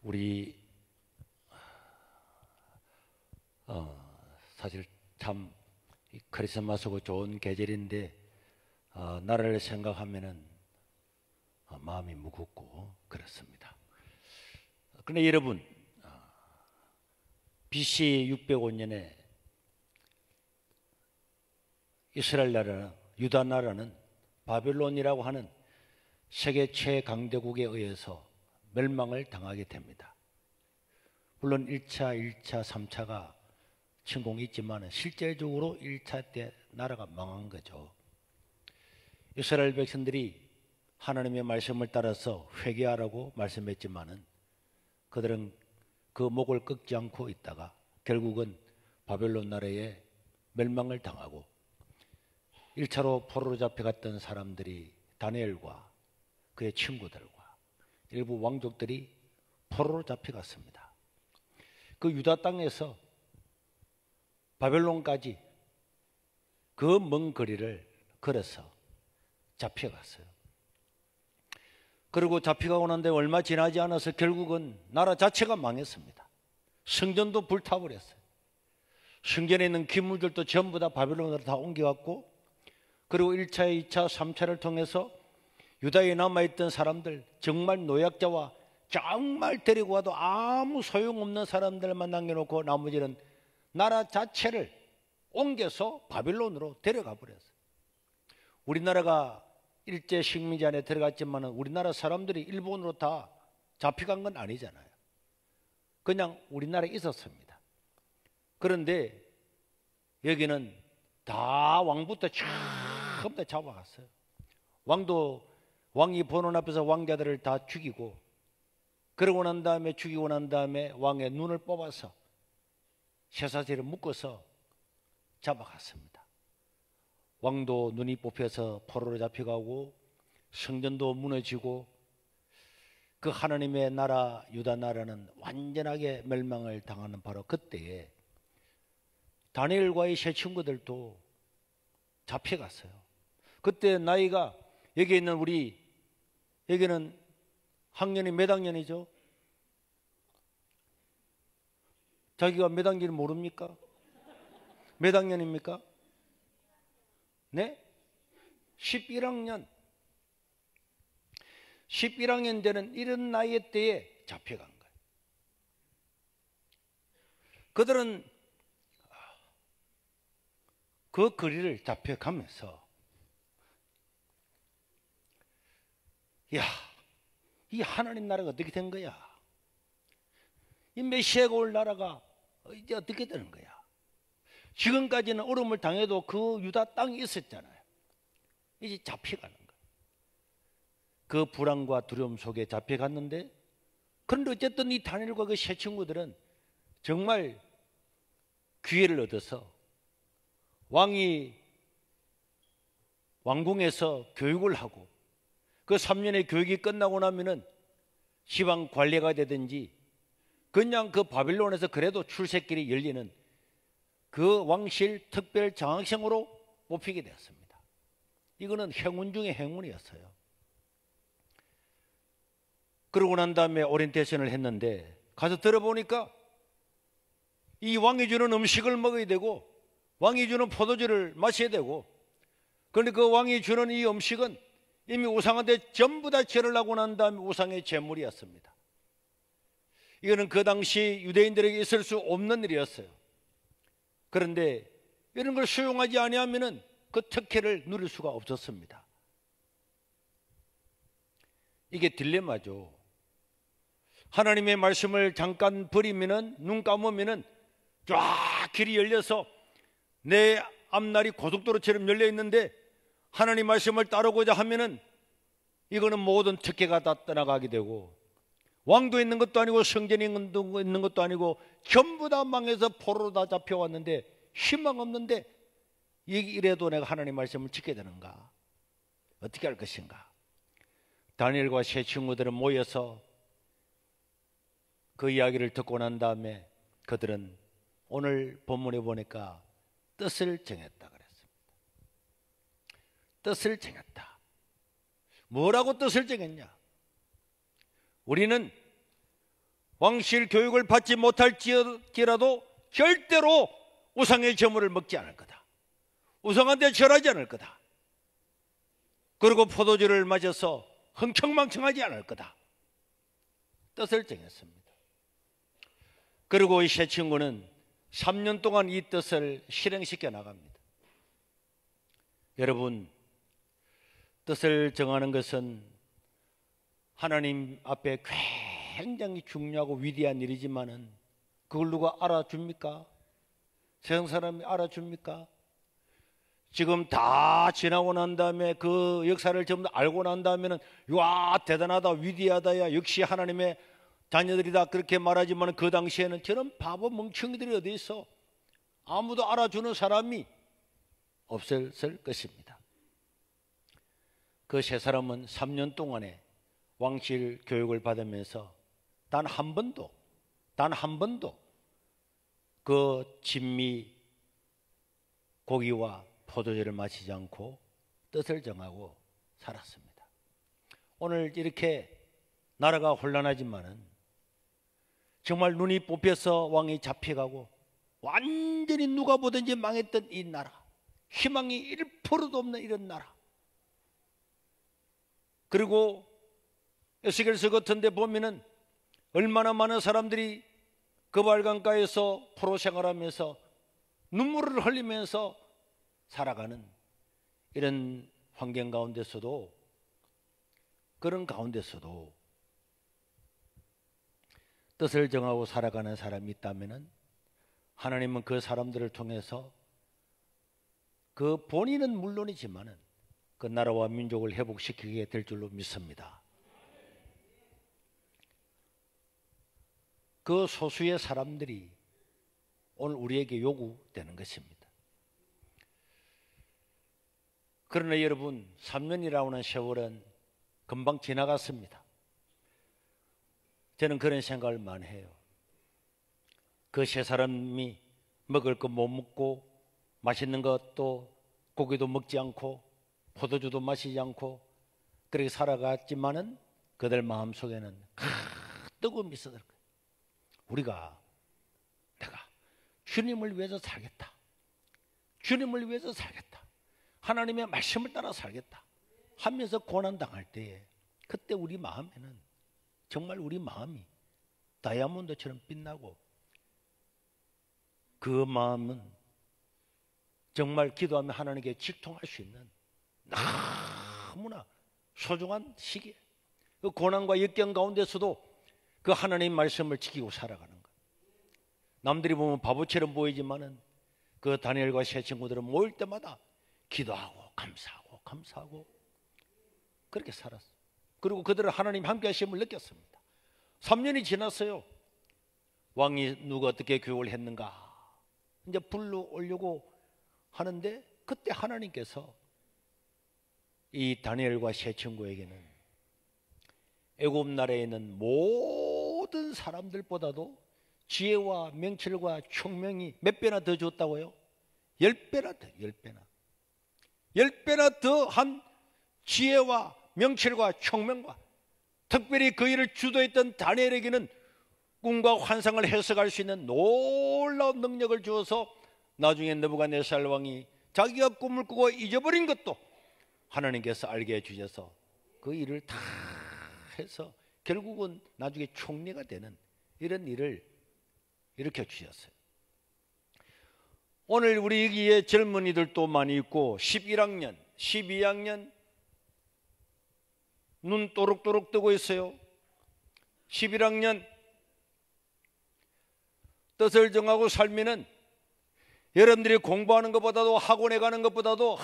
우리 사실 참 크리스마스고 좋은 계절인데 나라를 생각하면은 마음이 무겁고 그렇습니다. 그런데 여러분, BC 605년에 이스라엘 나라는, 유다 나라는 바벨론이라고 하는 세계 최강대국에 의해서 멸망을 당하게 됩니다. 물론 1차, 2차, 3차가 침공이 있지만 실제적으로 1차 때 나라가 망한 거죠. 이스라엘 백성들이 하나님의 말씀을 따라서 회개하라고 말씀했지만은 그들은 그 목을 꺾지 않고 있다가 결국은 바벨론 나라에 멸망을 당하고 1차로 포로로 잡혀갔던 사람들이 다니엘과 그의 친구들과 일부 왕족들이 포로로 잡혀갔습니다. 그 유다 땅에서 바벨론까지 그 먼 거리를 걸어서 잡혀갔어요. 그리고 잡혀가고 난데 얼마 지나지 않아서 결국은 나라 자체가 망했습니다. 성전도 불타버렸어요. 성전에 있는 기물들도 전부 다 바벨론으로 다 옮겨갔고, 그리고 1차, 2차, 3차를 통해서 유다에 남아있던 사람들, 정말 노약자와 정말 데리고 와도 아무 소용없는 사람들만 남겨놓고 나머지는 나라 자체를 옮겨서 바벨론으로 데려가 버렸어요. 우리나라가 일제 식민지 안에 들어갔지만 우리나라 사람들이 일본으로 다 잡혀간 건 아니잖아요. 그냥 우리나라에 있었습니다. 그런데 여기는 다 왕부터 전부 다 잡아갔어요. 왕이 보는 앞에서 왕자들을 다 죽이고, 그러고 난 다음에 죽이고 난 다음에 왕의 눈을 뽑아서 쇠사슬에 묶어서 잡아갔습니다. 왕도 눈이 뽑혀서 포로로 잡혀가고 성전도 무너지고 그 하나님의 나라 유다 나라는 완전하게 멸망을 당하는 바로 그때에 다니엘과의 세 친구들도 잡혀갔어요. 그때 나이가 여기 있는 여기는 학년이 몇 학년이죠? 자기가 몇 학년인지 모릅니까? 몇 학년입니까? 네? 11학년. 11학년 되는 이런 나이 때에 잡혀간 거예요. 그들은 그 거리를 잡혀가면서 야, 이 하나님 나라가 어떻게 된 거야? 이 메시아가 올 나라가 이제 어떻게 되는 거야? 지금까지는 어려움을 당해도 그 유다 땅이 있었잖아요. 이제 잡혀가는 거예요. 그 불안과 두려움 속에 잡혀갔는데, 그런데 어쨌든 이 다니엘과 그 세 친구들은 정말 기회를 얻어서 왕궁에서 교육을 하고, 그 3년의 교육이 끝나고 나면은 시방 관리가 되든지 그냥 그 바빌론에서 그래도 출세길이 열리는 그 왕실 특별 장학생으로 뽑히게 되었습니다. 이거는 행운 중에 행운이었어요. 그러고 난 다음에 오리엔테이션을 했는데 가서 들어보니까 이 왕이 주는 음식을 먹어야 되고 왕이 주는 포도주를 마셔야 되고, 그런데 그 왕이 주는 이 음식은 이미 우상한테 전부 다 절을 하고 난 다음에 우상의 제물이었습니다. 이거는 그 당시 유대인들에게 있을 수 없는 일이었어요. 그런데 이런 걸 수용하지 아니하면은 그 특혜를 누릴 수가 없었습니다. 이게 딜레마죠. 하나님의 말씀을 잠깐 버리면은, 눈 감으면은 쫙 길이 열려서 내 앞날이 고속도로처럼 열려 있는데, 하나님 말씀을 따르고자 하면은 이거는 모든 특혜가 다 떠나가게 되고, 왕도 있는 것도 아니고 성전이 있는 것도 아니고 전부 다 망해서 포로로 다 잡혀왔는데 희망 없는데 이래도 내가 하나님 말씀을 지켜야 되는가? 어떻게 할 것인가? 다니엘과 세 친구들은 모여서 그 이야기를 듣고 난 다음에 그들은 오늘 본문에 보니까 뜻을 정했다 그랬습니다. 뜻을 정했다. 뭐라고 뜻을 정했냐? 우리는 왕실 교육을 받지 못할지라도 절대로 우상의 제물을 먹지 않을 거다. 우상한테 절하지 않을 거다. 그리고 포도주를 맞아서 흥청망청하지 않을 거다. 뜻을 정했습니다. 그리고 이 새 친구는 3년 동안 이 뜻을 실행시켜 나갑니다. 여러분, 뜻을 정하는 것은 하나님 앞에 굉장히 중요하고 위대한 일이지만은 그걸 누가 알아줍니까? 세상 사람이 알아줍니까? 지금 다 지나고 난 다음에 그 역사를 전부 다 알고 난 다음에는 와 대단하다 위대하다 야 역시 하나님의 자녀들이다 그렇게 말하지만 그 당시에는 저런 바보 멍청이들이 어디 있어? 아무도 알아주는 사람이 없었을 것입니다. 그 세 사람은 3년 동안에 왕실 교육을 받으면서 단 한 번도 그 진미 고기와 포도주를 마시지 않고 뜻을 정하고 살았습니다. 오늘 이렇게 나라가 혼란하지만은 정말 눈이 뽑혀서 왕이 잡혀가고 완전히 누가 보든지 망했던 이 나라, 희망이 1%도 없는 이런 나라. 그리고 에스겔서 같은 데 보면은 얼마나 많은 사람들이 그 발강가에서 포로 생활하면서 눈물을 흘리면서 살아가는 이런 환경 가운데서도 그런 가운데서도 뜻을 정하고 살아가는 사람이 있다면은 하나님은 그 사람들을 통해서 그 본인은 물론이지만은 그 나라와 민족을 회복시키게 될 줄로 믿습니다. 그 소수의 사람들이 오늘 우리에게 요구되는 것입니다. 그러나 여러분 3년이라고 하는 세월은 금방 지나갔습니다. 저는 그런 생각을 많이 해요. 그 세 사람이 먹을 거 못 먹고 맛있는 것도 고기도 먹지 않고 포도주도 마시지 않고 그렇게 살아갔지만은 그들 마음속에는 뜨거움이 있었을 거예요. 내가 주님을 위해서 살겠다. 주님을 위해서 살겠다. 하나님의 말씀을 따라 살겠다 하면서 고난당할 때에 그때 우리 마음에는 정말 우리 마음이 다이아몬드처럼 빛나고 그 마음은 정말 기도하며 하나님께 직통할 수 있는 너무나 소중한 시기에 그 고난과 역경 가운데서도 그 하나님 말씀을 지키고 살아가는 것. 남들이 보면 바보처럼 보이지만은 그 다니엘과 세 친구들은 모일 때마다 기도하고 감사하고 그렇게 살았어요. 그리고 그들은 하나님 함께 하심을 느꼈습니다. 3년이 지났어요. 왕이 누가 어떻게 교육을 했는가 이제 불러오려고 하는데 그때 하나님께서 이 다니엘과 세 친구에게는 애굽 나라에 있는 모든 사람들보다도 지혜와 명철과 총명이 몇 배나 더 줬다고요? 10배나 더, 10배나. 10배나 더한 지혜와 명철과 총명과 특별히 그 일을 주도했던 다니엘에게는 꿈과 환상을 해석할 수 있는 놀라운 능력을 주어서 나중에 느부갓네살 왕이 자기가 꿈을 꾸고 잊어버린 것도 하나님께서 알게 해주셔서 그 일을 다 해서 결국은 나중에 총리가 되는 이런 일을 일으켜 주셨어요. 오늘 우리 여기에 젊은이들도 많이 있고 11학년, 12학년 눈 또록또록 뜨고 있어요. 11학년 뜻을 정하고 살면은 여러분들이 공부하는 것보다도 학원에 가는 것보다도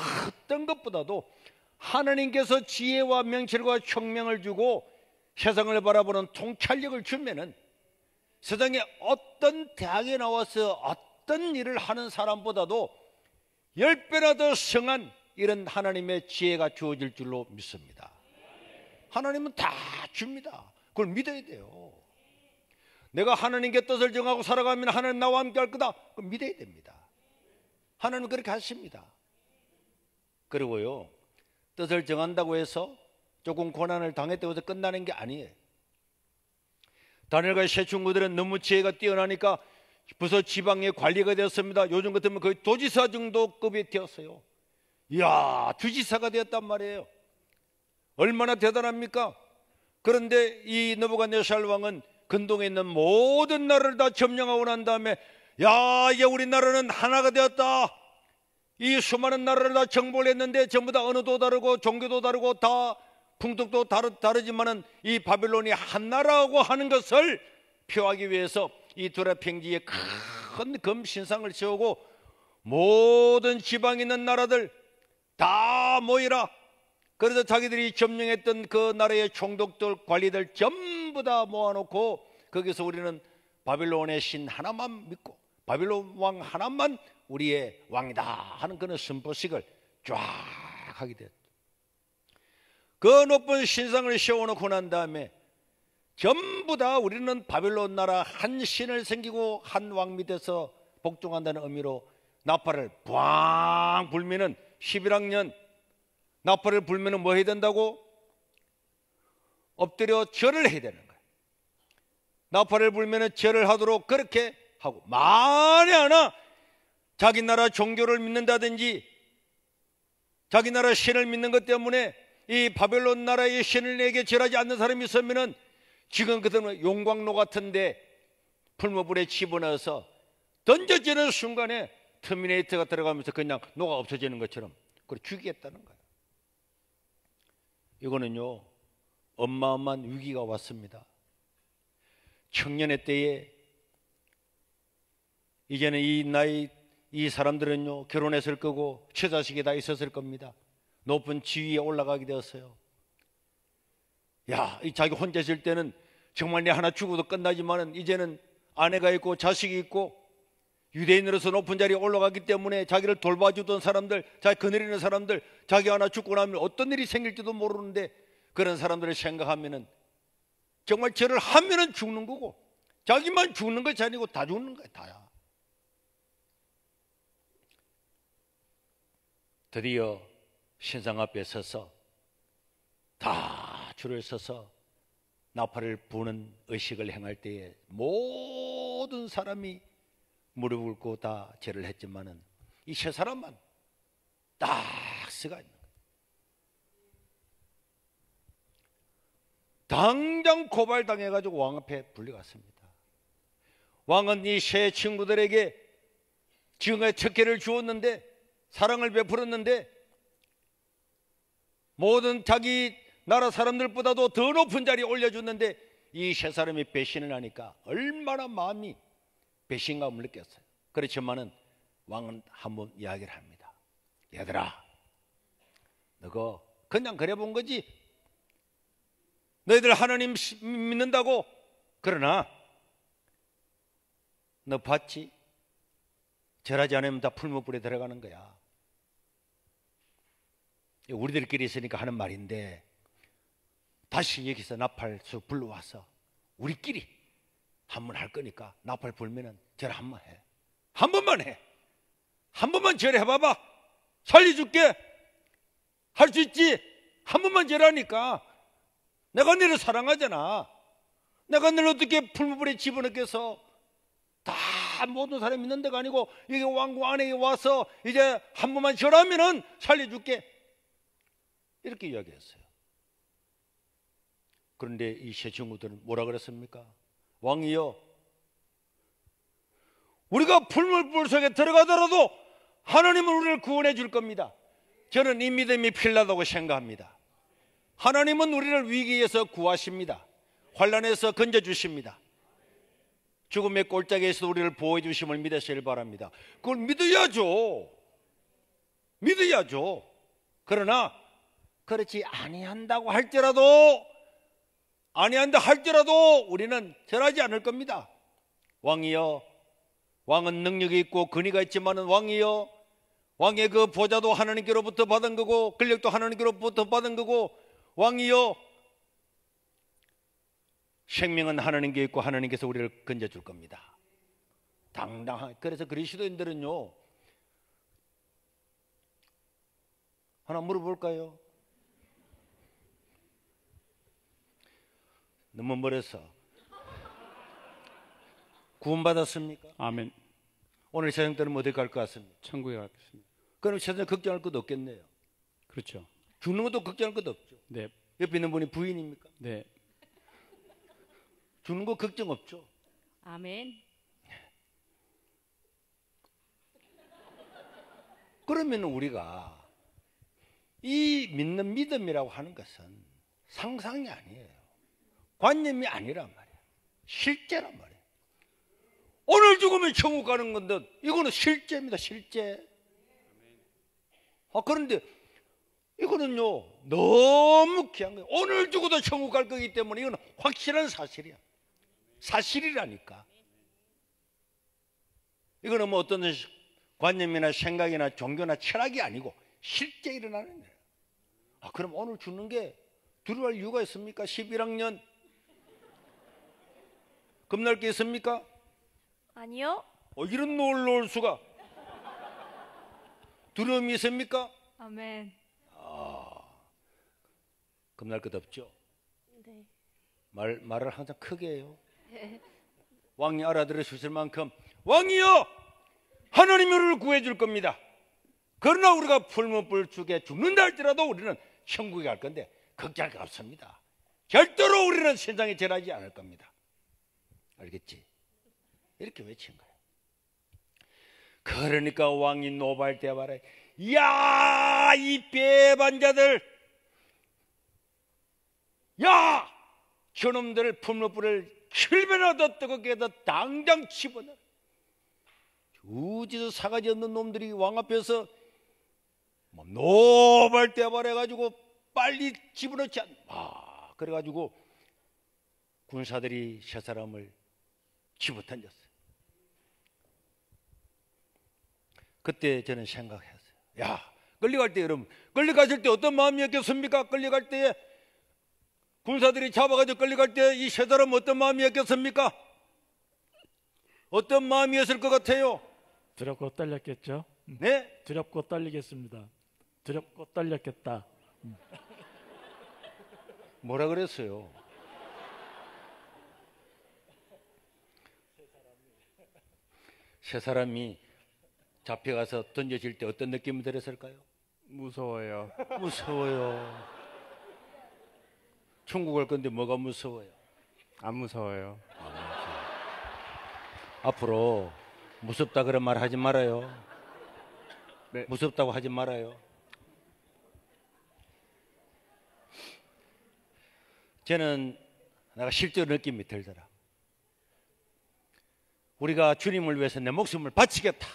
어떤 것보다도 하나님께서 지혜와 명철과 총명을 주고 세상을 바라보는 통찰력을 주면은 세상에 어떤 대학에 나와서 어떤 일을 하는 사람보다도 10배나 더 성한 이런 하나님의 지혜가 주어질 줄로 믿습니다. 하나님은 다 줍니다. 그걸 믿어야 돼요. 내가 하나님께 뜻을 정하고 살아가면 하나님 나와 함께 할 거다. 그걸 믿어야 됩니다. 하나님은 그렇게 하십니다. 그리고요 뜻을 정한다고 해서 조금 고난을 당했다고 해서 끝나는 게 아니에요. 다니엘과 세 친구들은 너무 지혜가 뛰어나니까 부서 지방의 관리가 되었습니다. 요즘 같으면 거의 도지사 정도급이 되었어요. 이야, 주지사가 되었단 말이에요. 얼마나 대단합니까? 그런데 이 느부갓네살 왕은 근동에 있는 모든 나라를 다 점령하고 난 다음에, 야, 이제 우리나라는 하나가 되었다. 이 수많은 나라를 다 정복을 했는데 전부 다 언어도 다르고 종교도 다르고 다 풍속도 다르지만은 이 바빌론이 한 나라라고 하는 것을 표하기 위해서 이 두라평지에 큰 금신상을 세우고 모든 지방에 있는 나라들 다 모이라. 그래서 자기들이 점령했던 그 나라의 총독들, 관리들 전부 다 모아놓고 거기서 우리는 바빌론의 신 하나만 믿고 바빌론 왕 하나만 우리의 왕이다 하는 그런 선포식을 쫙 하게 됐죠. 그 높은 신상을 세워놓고 난 다음에 전부 다 우리는 바빌론 나라 한 신을 섬기고 한 왕 밑에서 복종한다는 의미로 나팔을 꽝 불면은 11학년 나팔을 불면은 뭐 해야 된다고? 엎드려 절을 해야 되는 거예요. 나팔을 불면은 절을 하도록 그렇게 하고, 만에 하나 자기 나라 종교를 믿는다든지 자기 나라 신을 믿는 것 때문에 이 바벨론 나라의 신에게 절하지 않는 사람이 있으면은 지금 그들은 용광로 같은데 풀무불에 집어넣어서 던져지는 순간에 터미네이터가 들어가면서 그냥 녹아 없어지는 것처럼 그걸 죽이겠다는 거예요. 이거는요, 어마어마한 위기가 왔습니다. 청년의 때에 이제는 이 사람들은요, 결혼했을 거고 처자식이 다 있었을 겁니다. 높은 지위에 올라가게 되었어요. 야, 이 자기 혼자 있을 때는 정말 내 하나 죽어도 끝나지만은 이제는 아내가 있고 자식이 있고 유대인으로서 높은 자리에 올라가기 때문에 자기를 돌봐주던 사람들, 자기 거느리는 사람들, 자기 하나 죽고 나면 어떤 일이 생길지도 모르는데 그런 사람들을 생각하면은 정말 저를 하면은 죽는 거고 자기만 죽는 것이 아니고 다 죽는 거야, 다야. 드디어 신상 앞에 서서 다 줄을 서서 나팔을 부는 의식을 행할 때에 모든 사람이 무릎을 꿇고 다 절을 했지만은 이 세 사람만 딱 서가 있는 거예요. 당장 고발당해가지고 왕 앞에 불려갔습니다. 왕은 이 세 친구들에게 지금까지 특혜를 주었는데, 사랑을 베풀었는데, 모든 자기 나라 사람들보다도 더 높은 자리에 올려줬는데 이 세 사람이 배신을 하니까 얼마나 마음이 배신감을 느꼈어요. 그렇지만은 왕은 한번 이야기를 합니다. 얘들아, 너가 그냥 그래 본 거지? 너희들 하나님 믿는다고? 그러나 너 봤지? 절하지 않으면 다 풀무불에 들어가는 거야. 우리들끼리 있으니까 하는 말인데 다시 여기서 나팔수 불러와서 우리끼리 한번 할 거니까 나팔 불면은 절 한번 해. 한 번만 해. 한 번만 절해봐봐. 살려줄게. 할 수 있지? 한 번만 절하니까. 내가 너를 사랑하잖아. 내가 너를 어떻게 풀무불에 집어넣겠어? 다 모든 사람이 있는 데가 아니고 여기 왕궁 안에 와서 이제 한 번만 절하면은 살려줄게. 이렇게 이야기했어요. 그런데 이 세 친구들은 뭐라 그랬습니까? 왕이여, 우리가 풀무불 속에 들어가더라도 하나님은 우리를 구원해 줄 겁니다. 저는 이 믿음이 필요하다고 생각합니다. 하나님은 우리를 위기에서 구하십니다. 환난에서 건져주십니다. 죽음의 골짜기에서 우리를 보호해 주심을 믿으시길 바랍니다. 그걸 믿어야죠. 믿어야죠. 그러나 그렇지 아니한다고 할지라도 우리는 절하지 않을 겁니다. 왕이여, 왕은 능력이 있고 권위가 있지만은 왕이여, 왕의 그 보좌도 하나님께로부터 받은 거고 권력도 하나님께로부터 받은 거고, 왕이여, 생명은 하나님께 있고 하나님께서 우리를 건져줄 겁니다. 당당하게. 그래서 그리스도인들은요, 하나 물어볼까요? 너무 멀어서 구원받았습니까? 아멘. 오늘 세상 때는 어디 갈 것 같습니까? 천국에 가겠습니다. 그럼 세상에 걱정할 것도 없겠네요. 그렇죠. 죽는 것도 걱정할 것도 없죠. 네. 옆에 있는 분이 부인입니까? 네. 죽는 거 걱정 없죠. 아멘. 그러면 우리가 이 믿는 믿음이라고 하는 것은 상상이 아니에요. 관념이 아니란 말이에요. 실제란 말이에요. 오늘 죽으면 천국 가는 건데 이거는 실제입니다. 실제. 그런데 이거는요 너무 귀한 거예요. 오늘 죽어도 천국 갈 거기 때문에 이거는 확실한 사실이야. 사실이라니까. 이거는 뭐 어떤 관념이나 생각이나 종교나 철학이 아니고 실제 일어나는 거예요. 그럼 오늘 죽는 게 두려워할 이유가 있습니까? 11학년 겁날 게 있습니까? 아니요. 이런 놀라울 수가. 두려움이 있습니까? 아멘. 겁날 것 없죠. 네. 말을 항상 크게 해요. 왕이 알아들어 주실 만큼 왕이여 하나님이 우리를 구해줄 겁니다. 그러나 우리가 풀무불축에 죽는다 할지라도 우리는 천국에 갈 건데 걱정할 거 없습니다. 절대로 우리는 세상에 절하지 않을 겁니다. 알겠지? 이렇게 외친 거예요. 그러니까 왕이 노발대발해. 야, 이 배반자들, 야, 저놈들 풀무불을 7배나 더 뜨겁게 해서 당장 집어넣어. 우지도 사가지 없는 놈들이 왕 앞에서 노발대발해가지고 빨리 집어넣지 않. 그래가지고 군사들이 세 사람을 집어던졌어요. 그때 저는 생각했어요. 야, 끌려갈 때 여러분, 끌려갔을 때 어떤 마음이었겠습니까? 끌려갈 때 군사들이 잡아가지고 끌려갈 때 이 세 사람은 어떤 마음이었겠습니까? 어떤 마음이었을 것 같아요? 두렵고 떨렸겠죠? 네? 두렵고 떨리겠습니다. 두렵고 떨렸겠다. 뭐라 그랬어요? 세 사람이 잡혀가서 던져질 때 어떤 느낌이 들었을까요? 무서워요. 무서워요. 천국 갈 건데 뭐가 무서워요? 안 무서워요. 앞으로 무섭다 그런 말 하지 말아요. 네. 무섭다고 하지 말아요. 저는 내가 실제로 느낌이 들더라. 우리가 주님을 위해서 내 목숨을 바치겠다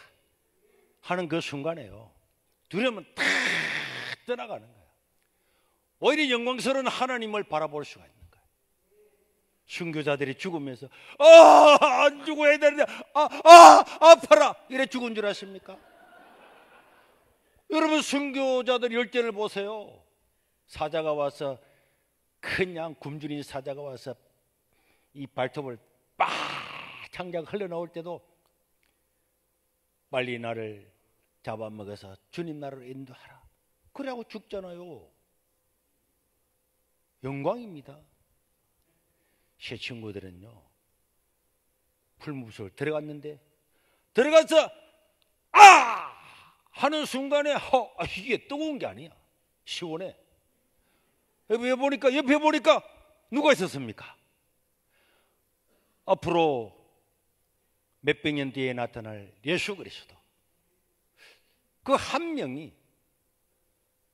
하는 그 순간에요, 두려움은 다 떠나가는 거예요. 오히려 영광스러운 하나님을 바라볼 수가 있는 거예요. 순교자들이 죽으면서 안 죽어야 되는데 아파라 이래 죽은 줄 아십니까? 여러분, 순교자들 열전을 보세요. 사자가 와서, 그냥 굶주린 사자가 와서 이 발톱을 창자가 흘러나올 때도 빨리 나를 잡아먹어서 주님 나라로 인도하라 그래하고 죽잖아요. 영광입니다. 새 친구들은요, 풀무불 들어갔는데, 들어가서 하는 순간에 이게 뜨거운 게 아니야. 시원해. 옆에 보니까 누가 있었습니까? 앞으로 몇백 년 뒤에 나타날 예수 그리스도. 그 한 명이,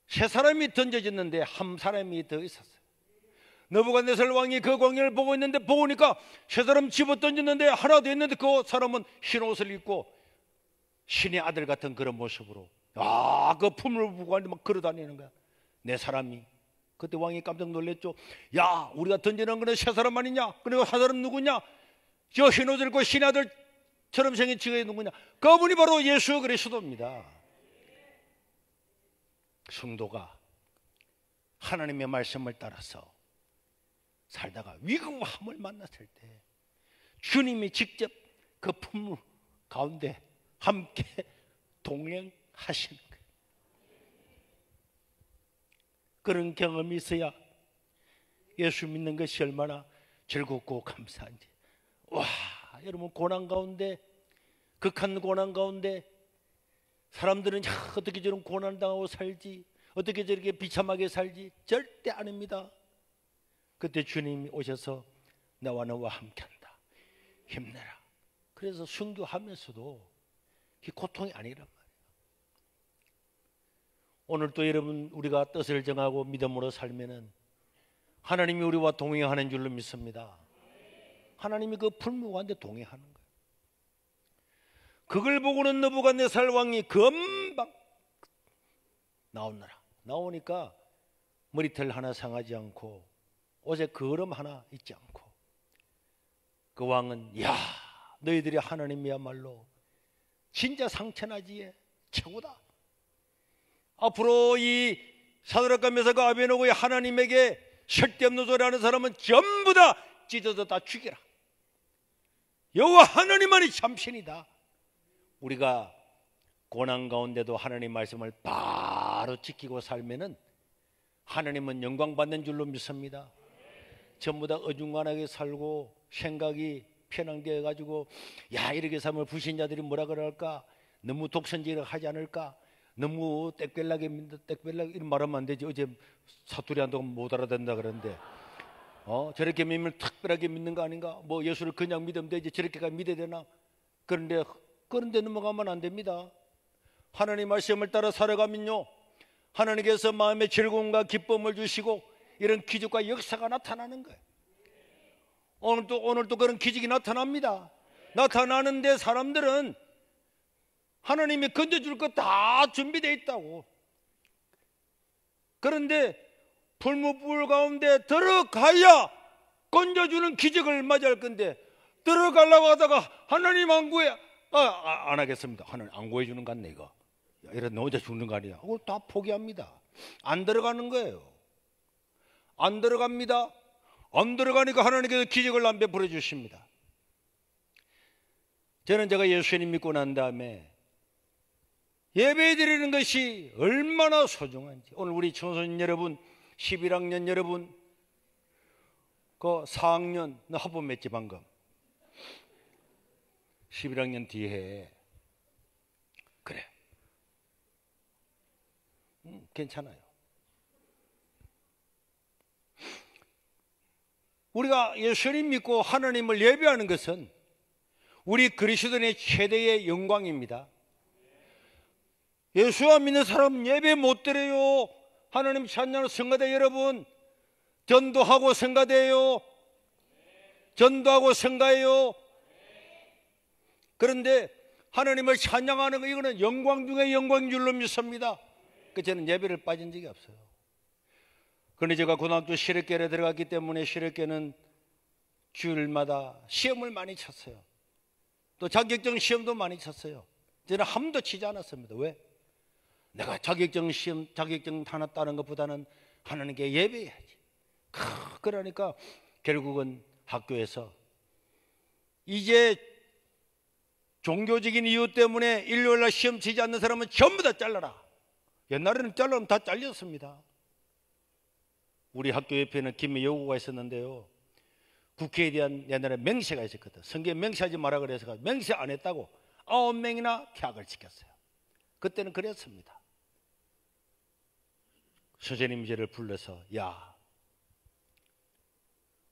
세 사람이 던져졌는데 한 사람이 더 있었어요. 느부갓네살 왕이 그 광야를 보고 있는데, 보니까 세 사람 집어 던졌는데 하나 더 있는데 그 사람은 흰 옷을 입고 신의 아들 같은 그런 모습으로 그 품을 부고 막 걸어다니는 거야. 내 사람이. 그때 왕이 깜짝 놀랐죠. 야, 우리가 던지는 거는 세 사람 아니냐? 그리고 한 사람 누구냐? 저 흰 옷을 입고 신의 아들처럼 생긴 지가 누구냐? 그분이 바로 예수 그리스도입니다. 성도가 하나님의 말씀을 따라서 살다가 위급함을 만났을 때 주님이 직접 그 품을 가운데 함께 동행하시는 거예요. 그런 경험이 있어야 예수 믿는 것이 얼마나 즐겁고 감사한지. 여러분 고난 가운데, 극한 고난 가운데 사람들은 어떻게 저런 고난 당하고 살지, 어떻게 저렇게 비참하게 살지, 절대 아닙니다. 그때 주님이 오셔서 나와 너와 함께한다, 힘내라. 그래서 순교하면서도 이 고통이 아니란 말이에요. 오늘 또 여러분 우리가 뜻을 정하고 믿음으로 살면은 하나님이 우리와 동행하는 줄로 믿습니다. 하나님이 그 불무한데 동행하는 거예요. 그걸 보고는 느부갓네살 왕이 금방 나오니까 머리털 하나 상하지 않고 옷에 거름 하나 있지 않고, 그 왕은 야, 너희들이 하나님이야말로 진짜 상천하지에 최고다. 앞으로 이 사드락과 메삭과 아베노고의 하나님에게 쓸데없는 소리 하는 사람은 전부 다 찢어서 다 죽여라. 여호와 하나님만이 참신이다. 우리가 고난 가운데도 하나님 말씀을 바로 지키고 살면은 하나님은 영광 받는 줄로 믿습니다. 전부 다 어중간하게 살고 생각이 편향되어 가지고 야, 이렇게 살면 불신자들이 뭐라 그럴까, 너무 독선지를 하지 않을까, 너무 땡벨하게 믿는다, 땡벨하게 이런 말하면 안 되지. 어제 사투리 한다고 못 알아듣는다 그러는데 저렇게 믿으면 특별하게 믿는 거 아닌가, 뭐 예수를 그냥 믿으면 되지 저렇게까지 믿어야 되나. 그런데 넘어가면 안 됩니다. 하나님 말씀을 따라 살아가면요, 하나님께서 마음의 즐거움과 기쁨을 주시고 이런 기적과 역사가 나타나는 거예요. 오늘도 그런 기적이 나타납니다. 나타나는데 사람들은 하나님이 건져줄 거 다 준비되어 있다고. 그런데 불무불 가운데 들어가야 건져주는 기적을 맞이할 건데, 들어가려고 하다가 하나님 안 구해, 안 하겠습니다. 하나님 안 구해주는 것 같네 이거. 이래 너 혼자 죽는 거 아니야. 그걸 다 포기합니다. 안 들어가는 거예요. 안 들어갑니다. 안 들어가니까 하나님께서 기적을 안 베풀어 주십니다. 저는 제가 예수님 믿고 난 다음에 예배 드리는 것이 얼마나 소중한지, 오늘 우리 청소년 여러분, 11학년 여러분, 그 4학년 너 합법했지 방금. 11학년 뒤에 그래, 괜찮아요. 우리가 예수님 믿고 하나님을 예배하는 것은 우리 그리스도인의 최대의 영광입니다. 예수와 믿는 사람은 예배 못 드려요. 하나님 찬양하는 성가대 여러분, 전도하고 성가대요. 전도하고 성가해요. 그런데 하나님을 찬양하는 거, 이거는 영광 중에 영광인 줄로 믿습니다. 저는 예배를 빠진 적이 없어요. 그런데 제가 고등학교 실업계에 들어갔기 때문에 실업계는 주일마다 시험을 많이 쳤어요. 또 자격증 시험도 많이 쳤어요. 저는 한 번도 치지 않았습니다. 왜? 내가 자격증 시험, 자격증 하나 따는 것보다는 하나님께 예배해야지. 그러니까 결국은 학교에서 이제 종교적인 이유 때문에 일요일날 시험 치지 않는 사람은 전부 다 잘라라. 옛날에는 잘라면 다 잘렸습니다. 우리 학교 옆에는 김여고가 있었는데요, 국회에 대한 옛날에 맹세가 있었거든. 성경에 맹세하지 마라 그래서 맹세 안 했다고 9명이나 퇴학을 시켰어요. 그때는 그랬습니다. 선생님이 저를 불러서, 야,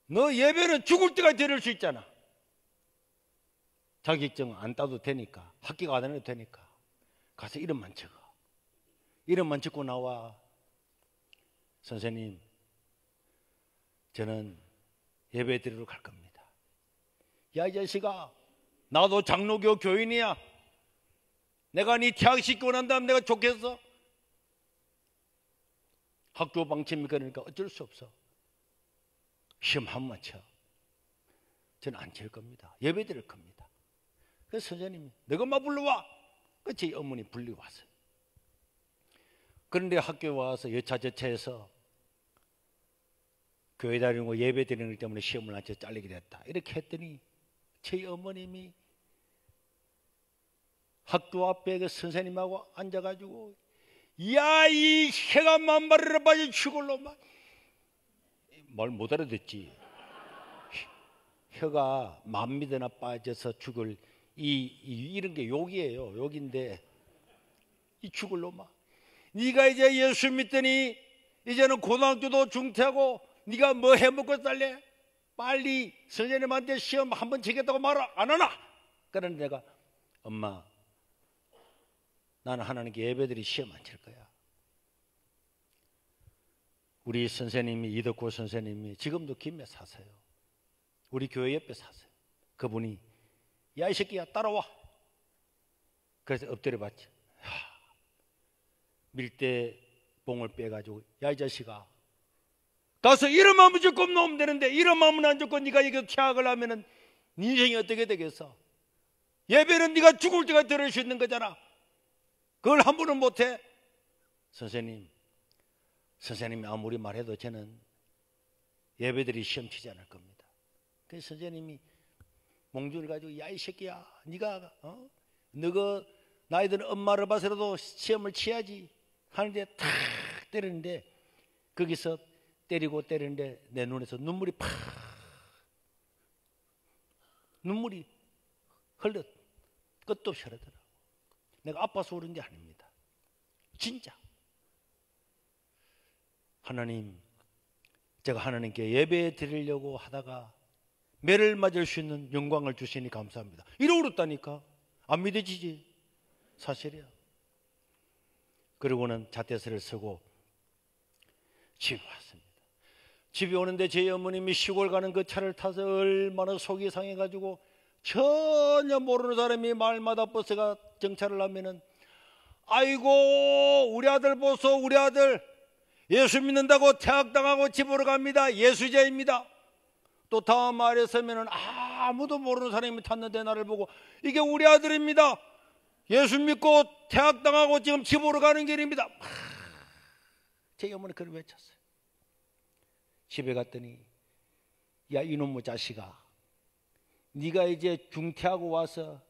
너 예배는 죽을 때까지 드릴 수 있잖아. 자격증 안 따도 되니까, 학교가 안 해도 되니까 가서 이름만 적어. 이름만 적고 나와. 선생님, 저는 예배 드리러 갈 겁니다. 야, 이 자식아, 나도 장로교 교인이야. 내가 네 퇴학시키고 난 다음 내가 좋겠어? 학교 방침이 그러니까 어쩔 수 없어. 시험 한 번만 쳐. 저는 안 칠 겁니다. 예배 드릴 겁니다. 그래서 선생님이 너가 마 불러와. 제 어머니 불리고 왔어요. 그런데 학교에 와서 여차저차해서 교회 다니는 거 예배 드리는 것 때문에 시험을 안 쳐 잘리게 됐다. 이렇게 했더니 제 어머님이 학교 앞에 그 선생님하고 앉아가지고, 야, 이 해가 만발이라 빠져 죽을로 말 못 알아듣지. 혀가 만 미터나 빠져서 죽을 이런 게 욕이에요. 욕인데 이 죽을 놈아, 네가 이제 예수 믿더니 이제는 고등학교도 중퇴하고 네가 뭐 해먹고 살래? 빨리 선생님한테 시험 한번 치겠다고 말 안 하나? 그런데 내가 엄마, 나는 하나님께 예배드리 시험 안 칠 거야. 우리 선생님이 이덕호 선생님이 지금도 김에 사세요. 우리 교회 옆에 사세요. 그분이 야 이 새끼야 따라와. 그래서 엎드려 봤지. 밀대봉을 빼가지고 야 이 자식아, 가서 이런 마음을 적고 놓으면 되는데 이런 마음은 안 적고 네가 이거 퇴학을 하면은 네 인생이 어떻게 되겠어? 예배는 네가 죽을 때가 들을 수 있는 거잖아. 그걸 한 번은 못해? 선생님이 아무리 말해도 저는 예배들이 시험 치지 않을 겁니다. 그래서 선생님이 몽주를 가지고 야 이 새끼야, 네가 너가 나이 든 엄마를 봐서라도 시험을 치야지 하는데 탁 때리는데, 거기서 때리는데 내 눈에서 눈물이 흘러 끝도 없이 흐르더라고. 내가 아파서 그런 게 아닙니다. 진짜 하나님, 제가 하나님께 예배 드리려고 하다가 매를 맞을 수 있는 영광을 주시니 감사합니다. 이러고 그랬다니까. 안 믿어지지? 사실이야. 그리고는 잣대서를 쓰고 집에 왔습니다. 집에 오는데 제 어머님이 시골 가는 그 차를 타서 얼마나 속이 상해가지고 전혀 모르는 사람이 말마다 버스가 정차를 하면은 아이고 우리 아들 보소, 우리 아들 예수 믿는다고 퇴학당하고 집으로 갑니다. 예수자입니다. 또 다음 말에 서면은 아무도 모르는 사람이 탔는데 나를 보고 이게 우리 아들입니다. 예수 믿고 퇴학당하고 지금 집으로 가는 길입니다. 제 어머니 그걸 외쳤어요. 집에 갔더니 야 이놈의 자식아, 네가 이제 중퇴하고 와서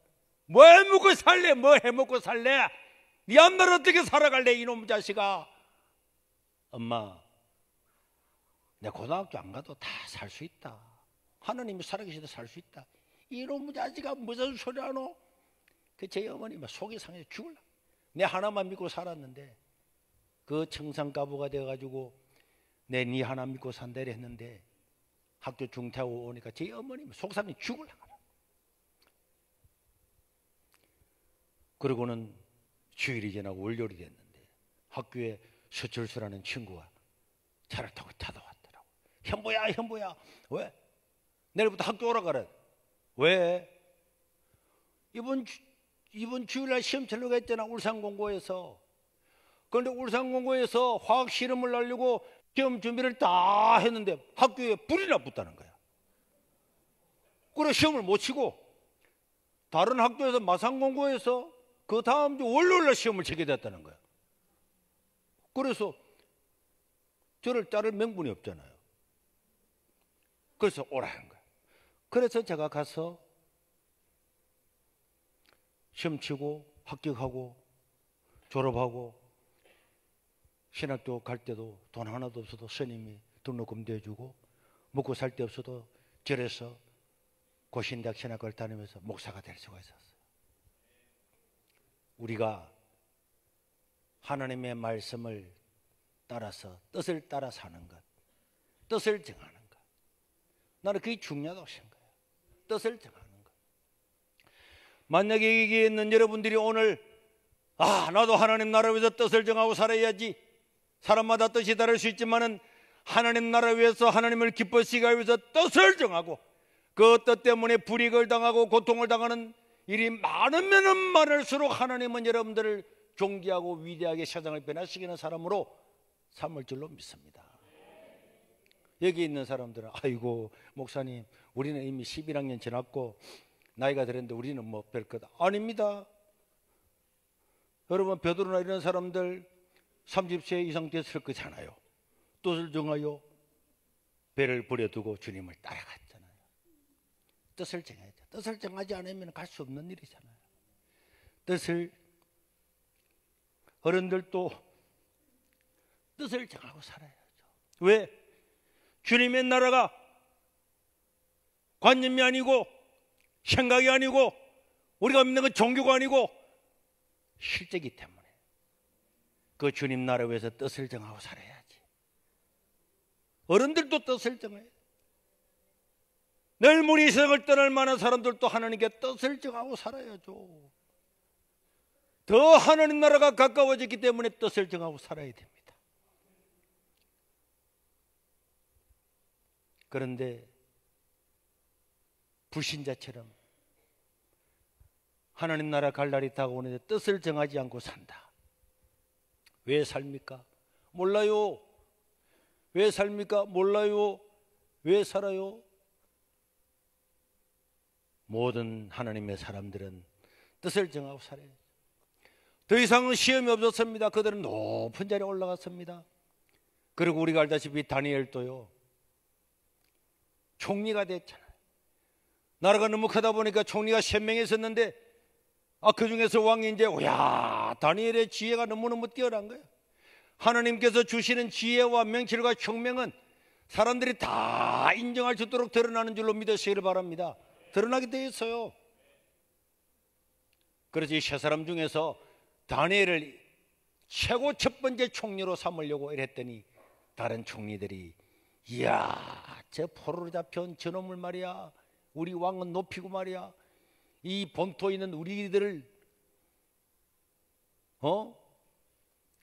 뭐 해먹고 살래? 뭐 해먹고 살래? 네 앞날 어떻게 살아갈래? 이놈의 자식아. 엄마, 내 고등학교 안 가도 다 살 수 있다. 하나님이 살아계시다 살 수 있다. 이놈의 자식아 무슨 소리 하노? 그 제 어머니 막 속이 상해서 죽을라. 내 하나만 믿고 살았는데 그 청산가부가 돼가지고 내 니 하나 믿고 산다리 했는데 학교 중퇴하고 오니까 제 어머니 속상해 죽을라. 그러고는 주일이 지나고 월요일이 됐는데 학교에 서철수라는 친구가 차를 타고 타다왔더라고. 현보야 왜? 내일부터 학교 오라 그래. 왜? 이번 주일날 시험 치려고 했잖아, 울산공고에서. 그런데 울산공고에서 화학 실험을 하려고 시험 준비를 다 했는데 학교에 불이 났다는 거야. 그래 시험을 못 치고 다른 학교에서 마산공고에서 그 다음 주 월요일날 시험을 치게 됐다는 거야. 그래서 저를 자를 명분이 없잖아요. 그래서 오라는 거야. 그래서 제가 가서 시험 치고 합격하고 졸업하고 신학교 갈 때도 돈 하나도 없어도 스님이 등록금 대주고 먹고 살 데 없어도 절에서 고신대학 신학교를 다니면서 목사가 될 수가 있었어요. 우리가 하나님의 말씀을 따라서 뜻을 따라 사는 것, 뜻을 정하는 것, 나는 그게 중요하다고 생각해요. 뜻을 정하는 것. 만약에 여기 있는 여러분들이 오늘 나도 하나님 나라 위해서 뜻을 정하고 살아야지. 사람마다 뜻이 다를 수 있지만은 하나님 나라 위해서 하나님을 기뻐시게 하기 위해서 뜻을 정하고 그 뜻 때문에 불이익을 당하고 고통을 당하는 일이 많으면 많을수록 하나님은 여러분들을 존귀하고 위대하게 세상을 변화시키는 사람으로 삼을 줄로 믿습니다. 여기 있는 사람들은 아이고 목사님 우리는 이미 11학년 지났고 나이가 들었는데 우리는 뭐 별 것 아닙니다. 여러분 베드로나 이런 사람들 30세 이상 됐을 거잖아요. 뜻을 정하여 배를 버려두고 주님을 따라갔잖아요. 뜻을 정해야죠. 뜻을 정하지 않으면 갈 수 없는 일이잖아요. 뜻을 어른들도 뜻을 정하고 살아야죠. 왜? 주님의 나라가 관념이 아니고 생각이 아니고 우리가 믿는 건 종교가 아니고 실제이기 때문에 그 주님 나라 위해서 뜻을 정하고 살아야지. 어른들도 뜻을 정해요. 내일 우리 세상을 떠날 만한 사람들도 하나님께 뜻을 정하고 살아야죠. 더 하나님 나라가 가까워졌기 때문에 뜻을 정하고 살아야 됩니다. 그런데 불신자처럼 하나님 나라 갈 날이 다가오는데 뜻을 정하지 않고 산다. 왜 삽니까? 몰라요. 왜 삽니까? 몰라요. 왜 살아요? 모든 하나님의 사람들은 뜻을 정하고 살아요. 더 이상은 시험이 없었습니다. 그들은 높은 자리에 올라갔습니다. 그리고 우리가 알다시피 다니엘도요, 총리가 됐잖아요. 나라가 너무 크다 보니까 총리가 3명이 있었는데 그 중에서 왕이 이제 다니엘의 지혜가 너무너무 뛰어난 거예요. 하나님께서 주시는 지혜와 명철과 총명은 사람들이 다 인정할 수 있도록 드러나는 줄로 믿으시기를 바랍니다. 드러나게 되어 있어요. 그래서 이 세 사람 중에서 다니엘을 최고 첫 번째 총리로 삼으려고 이랬더니 다른 총리들이 이야, 저 포로로 잡혀온 저놈을 말이야, 우리 왕은 높이고 말이야, 이 본토에 있는 우리들을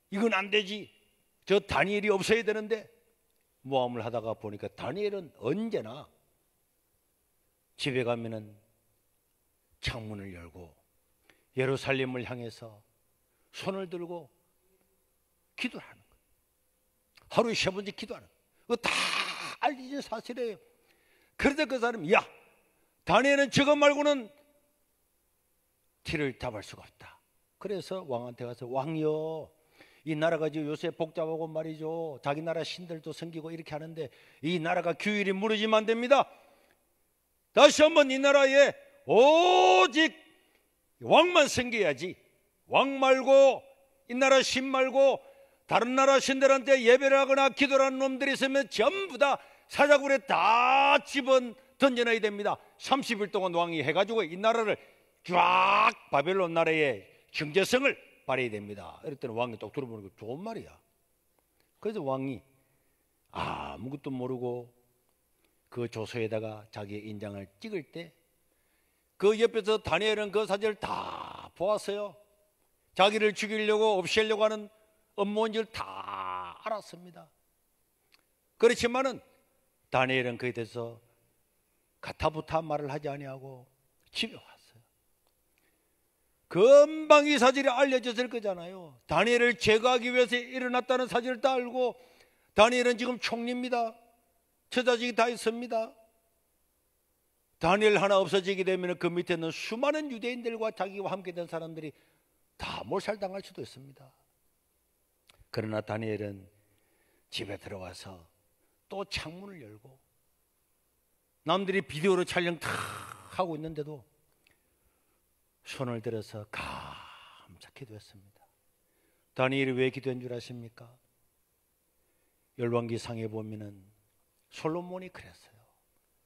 이건 안 되지, 저 다니엘이 없어야 되는데 모함을 하다가 보니까 다니엘은 언제나 집에 가면은 창문을 열고 예루살렘을 향해서 손을 들고 기도를 하는 거예요. 하루에 3번째 기도하는 거예요. 그거 다 알려진 사실이에요. 그래서 그 사람이 야, 다니엘은 저것 말고는 티를 잡을 수가 없다. 그래서 왕한테 가서 왕이여, 이 나라가 지금 요새 복잡하고 말이죠, 자기 나라 신들도 섬기고 이렇게 하는데 이 나라가 규율이 무너지면 안 됩니다. 다시 한번 이 나라에 오직 왕만 섬겨야지, 왕 말고 이 나라 신 말고 다른 나라 신들한테 예배를 하거나 기도를 하는 놈들이 있으면 전부 다 사자굴에 다 집어 던져놔야 됩니다. 30일 동안 왕이 해가지고 이 나라를 쫙 바벨론 나라의 경제성을 발휘해야 됩니다. 이랬더니 왕이 딱 들어보니까 좋은 말이야. 그래서 왕이 아무것도 모르고 그 조서에다가 자기의 인장을 찍을 때 그 옆에서 다니엘은 그 사진을 다 보았어요. 자기를 죽이려고 없애려고 하는 음모인 줄 다 알았습니다. 그렇지만은 다니엘은 그에 대해서 가타부타 말을 하지 아니하고 집에 왔어요. 금방 이 사실이 알려졌을 거잖아요. 다니엘을 제거하기 위해서 일어났다는 사실을 다 알고, 다니엘은 지금 총리입니다. 처자직이 다 있습니다. 다니엘 하나 없어지게 되면 그 밑에 있는 수많은 유대인들과 자기와 함께 된 사람들이 다 몰살당할 수도 있습니다. 그러나 다니엘은 집에 들어와서 또 창문을 열고 남들이 비디오로 촬영 다 하고 있는데도 손을 들어서 감사 기도했습니다. 다니엘이 왜 기도한 줄 아십니까? 열왕기상에 보면은 솔로몬이 그랬어요.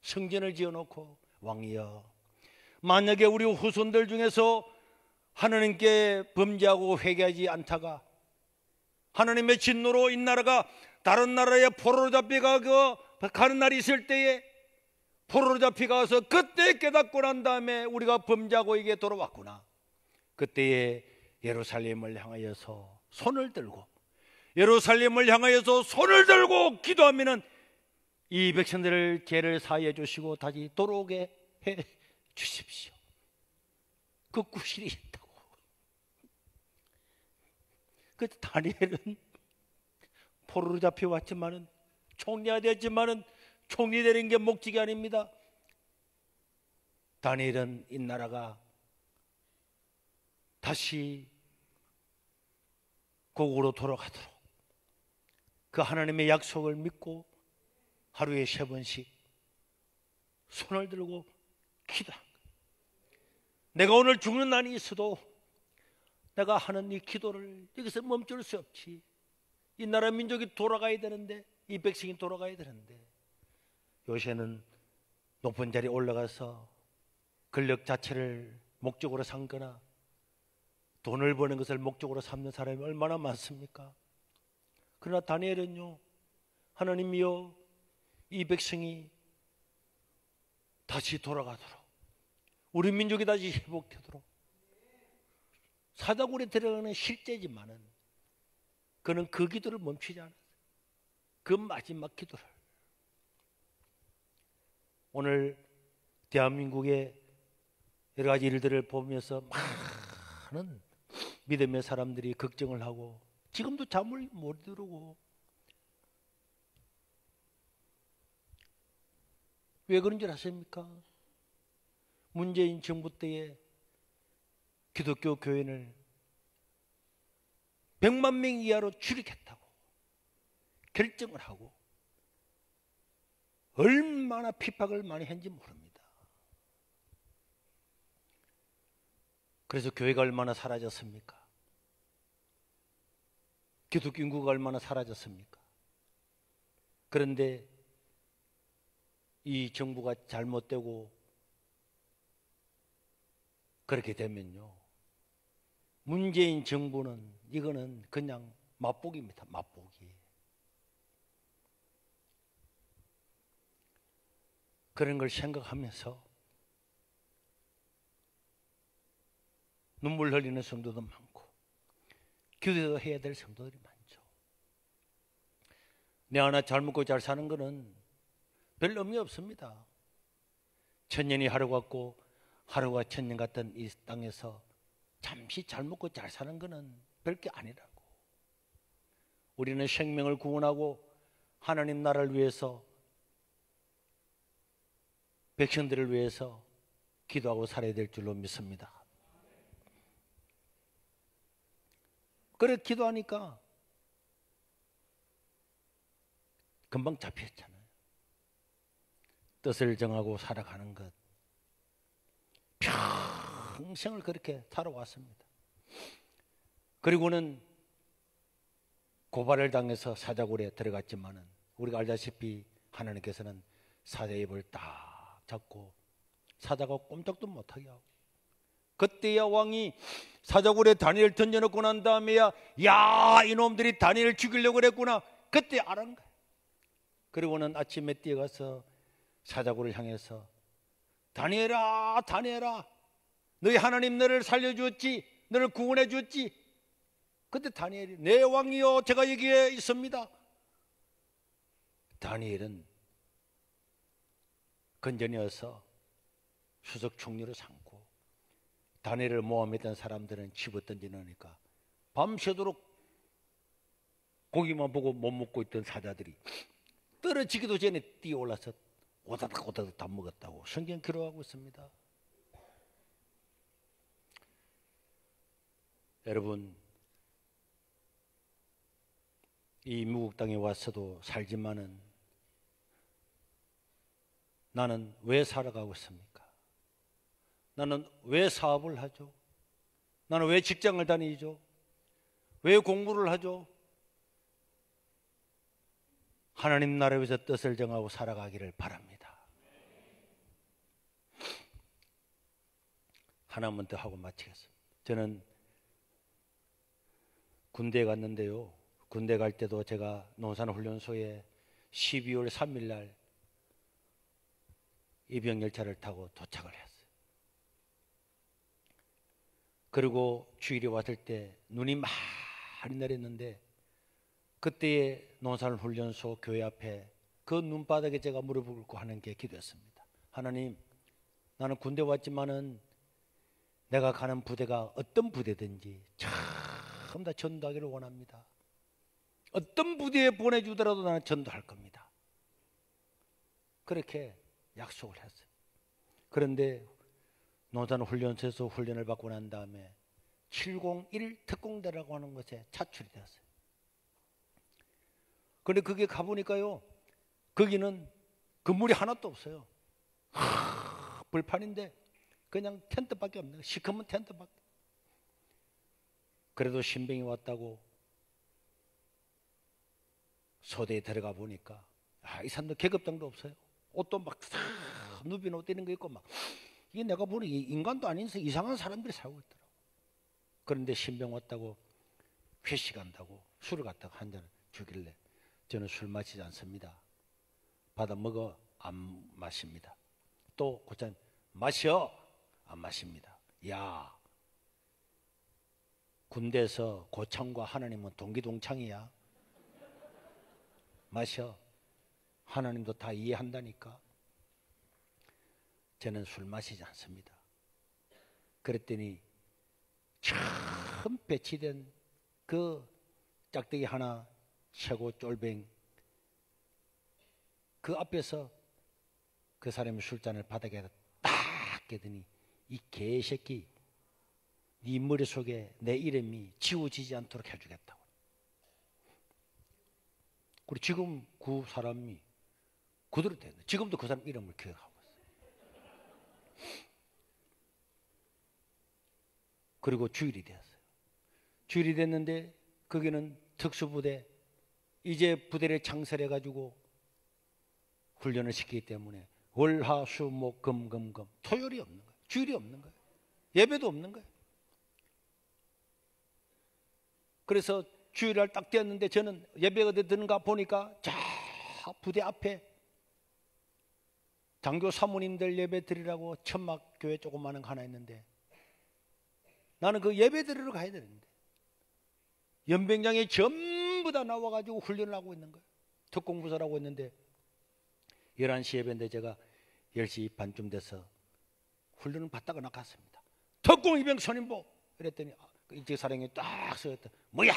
성전을 지어놓고 왕이여, 만약에 우리 후손들 중에서 하나님께 범죄하고 회개하지 않다가 하나님의 진노로 이 나라가 다른 나라에 포로로 잡혀가 가는 날이 있을 때에 포로로 잡혀가서 그때 깨닫고 난 다음에 우리가 범죄하고 이게 돌아왔구나. 그때에 예루살렘을 향하여서 손을 들고 기도하면은 이 백성들을 죄를 사하여 주시고 다시 돌아오게 해 주십시오. 그 구실이 있다고. 그 다니엘은 포로로 잡혀왔지만은 총리가 됐지만은 총리 되는 게 목적이 아닙니다. 다니엘은 이 나라가 다시 고국으로 돌아가도록 그 하나님의 약속을 믿고 하루에 3번씩 손을 들고 기도한 거예요. 내가 오늘 죽는 날이 있어도 내가 하는 이 기도를 여기서 멈출 수 없지. 이 나라 민족이 돌아가야 되는데, 이 백성이 돌아가야 되는데, 요새는 높은 자리에 올라가서 권력 자체를 목적으로 삼거나 돈을 버는 것을 목적으로 삼는 사람이 얼마나 많습니까? 그러나 다니엘은요, 하나님이여, 이 백성이 다시 돌아가도록, 우리 민족이 다시 회복되도록, 사자굴에 들어가는 실제지만은 그는 그 기도를 멈추지 않았어요. 그 마지막 기도를. 오늘 대한민국의 여러 가지 일들을 보면서 많은 믿음의 사람들이 걱정을 하고 지금도 잠을 못 이루고, 왜 그런 줄 아십니까? 문재인 정부 때에 기독교 교인을 100만 명 이하로 줄이겠다고 결정을 하고 얼마나 핍박을 많이 했는지 모릅니다. 그래서 교회가 얼마나 사라졌습니까? 기독교 인구가 얼마나 사라졌습니까? 그런데 이 정부가 잘못되고 그렇게 되면요, 문재인 정부는 이거는 그냥 맛보기입니다. 맛보기. 그런 걸 생각하면서 눈물 흘리는 성도도 많고 기도도 해야 될 성도들이 많죠. 내 하나 잘 먹고 잘 사는 거는 별 의미 없습니다. 천년이 하루 같고 하루가 천년 같던 이 땅에서 잠시 잘 먹고 잘 사는 거는 별게 아니라고. 우리는 생명을 구원하고 하나님 나라를 위해서, 백성들을 위해서 기도하고 살아야 될 줄로 믿습니다. 그래 기도하니까 금방 잡혔잖아요. 뜻을 정하고 살아가는 것, 평생을 그렇게 살아왔습니다. 그리고는 고발을 당해서 사자굴에 들어갔지만은 우리가 알다시피 하나님께서는 사자의 입을 딱 잡고 사자가 꼼짝도 못하게 하고, 그때야 왕이 사자굴에 다니엘을 던져놓고 난 다음에야 야, 이놈들이 다니엘을 죽이려고 그랬구나, 그때 알은 거예요. 그리고는 아침에 뛰어가서 사자굴을 향해서 다니엘아, 다니엘아, 너희 하나님 너를 살려주었지, 너를 구원해 주었지. 그때 다니엘이 내 왕이요, 제가 여기에 있습니다. 다니엘은 건전히 어서 수석 총리로 삼고 다니엘을 모함했던 사람들은 집어던져 넣으니까 밤새도록 고기만 보고 못 먹고 있던 사자들이 떨어지기도 전에 뛰어올라서 오다닥 오다닥 다 먹었다고 성경 기록하고 있습니다. 여러분, 이 미국 땅에 와서도 살지만은 나는 왜 살아가고 있습니까? 나는 왜 사업을 하죠? 나는 왜 직장을 다니죠? 왜 공부를 하죠? 하나님 나라를 위해서 뜻을 정하고 살아가기를 바랍니다. 하나만 더 하고 마치겠습니다. 저는 군대에 갔는데요, 군대 갈 때도 제가 논산훈련소에 12월 3일 날 입영열차를 타고 도착을 했어요. 그리고 주일에 왔을 때 눈이 많이 내렸는데 그때의 논산훈련소 교회 앞에 그 눈바닥에 제가 무릎을 꿇고 하는 게 기도였습니다. 하나님, 나는 군대 왔지만은 내가 가는 부대가 어떤 부대든지 전부 다 전도하기를 원합니다. 어떤 부대에 보내주더라도 나는 전도할 겁니다. 그렇게 약속을 했어요. 그런데 논산훈련소에서 훈련을 받고 난 다음에 701 특공대라고 하는 것에 차출이 되었어요. 그런데 그게 가보니까요, 거기는 건물이 하나도 없어요. 불판인데 그냥 텐트밖에 없는 거예요. 시커먼 텐트밖에. 그래도 신병이 왔다고 소대에 들어가 보니까 이 사람들 계급장도 없어요. 옷도 막 누비는 옷 되는 거 있고 막 이게 내가 보니 인간도 아닌 이상한 사람들이 살고 있더라고. 그런데 신병 왔다고 회식한다고 술을 갖다가 한 잔 주길래 저는 술 마시지 않습니다. 받아 먹어 안 마십니다. 또 곧장 마셔 안 마십니다. 야, 군대에서 고창과 하나님은 동기동창이야. 마셔. 하나님도 다 이해한다니까. 저는 술 마시지 않습니다. 그랬더니 처음 배치된 그 짝대기 하나 최고 쫄뱅 그 앞에서 그 사람이 술잔을 바닥에 딱 깨더니 이 개새끼 네 머릿속에 내 이름이 지워지지 않도록 해주겠다고. 그리고 지금 그 사람이 그대로 됐네. 지금도 그 사람 이름을 기억하고 있어요. 그리고 주일이 되었어요. 주일이 됐는데 거기는 특수부대 이제 부대를 창설해가지고 훈련을 시키기 때문에 월화수목금금금 토요일이 없는 거예요. 주일이 없는 거예요. 예배도 없는 거예요. 그래서 주일날 딱 되었는데 저는 예배가 어디 드는가 보니까 자 부대 앞에 장교 사모님들 예배 드리라고 천막교회 조그마한 거 하나 있는데 나는 그 예배 드리러 가야 되는데 연병장이 전부 다 나와가지고 훈련을 하고 있는 거예요. 특공부사라고 했는데 11시 예배인데 제가 10시 반쯤 돼서 훈련을 받다가 나갔습니다. 특공이병 선임보 이랬더니 일제 사령이 딱 서였다. 뭐야?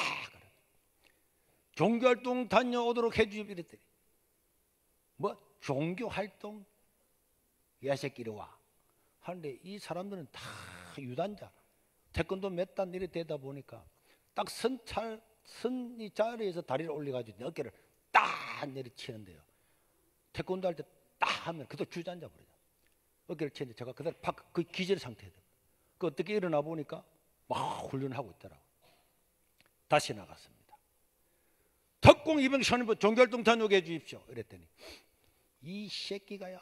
종교활동 다녀오도록 해주십시오 이랬더니 뭐 종교활동? 야 새끼리 와 하는데 이 사람들은 다 유단자 태권도 몇 단 이렇게 되다 보니까 딱 선이 자리에서 다리를 올려가지고 어깨를 딱 내리치는데요. 태권도 할 때 딱 하면 그도 주저앉아 버려요. 어깨를 치는데 제가 그대로 팍 그 기절 상태에 그 어떻게 일어나 보니까 막 훈련하고 있더라고. 다시 나갔습니다. 특공 이병 선임부 종교활동 다녀오게 해주십시오 이랬더니 이 새끼가야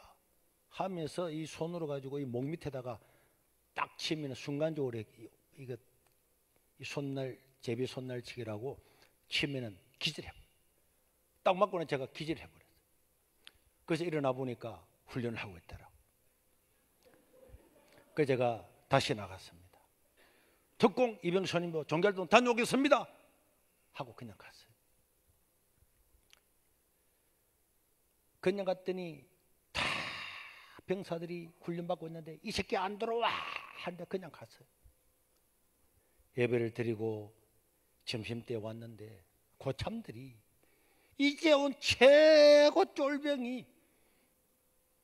하면서 이 손으로 가지고 이 목 밑에다가 딱 치면 순간적으로 이거 이 손날 제비 손날치기라고 치면은 기절해. 딱 맞고는 제가 기절해 버렸어요. 그래서 일어나 보니까 훈련을 하고 있더라고. 그래서 제가 다시 나갔습니다. 특공 이병 선임부 종교활동 다녀오겠습니다 하고 그냥 갔어요. 그냥 갔더니 다 병사들이 훈련받고 있는데 이 새끼 안 들어와 하는데 그냥 갔어요. 예배를 드리고 점심때 왔는데 고참들이 이제 온 최고 쫄병이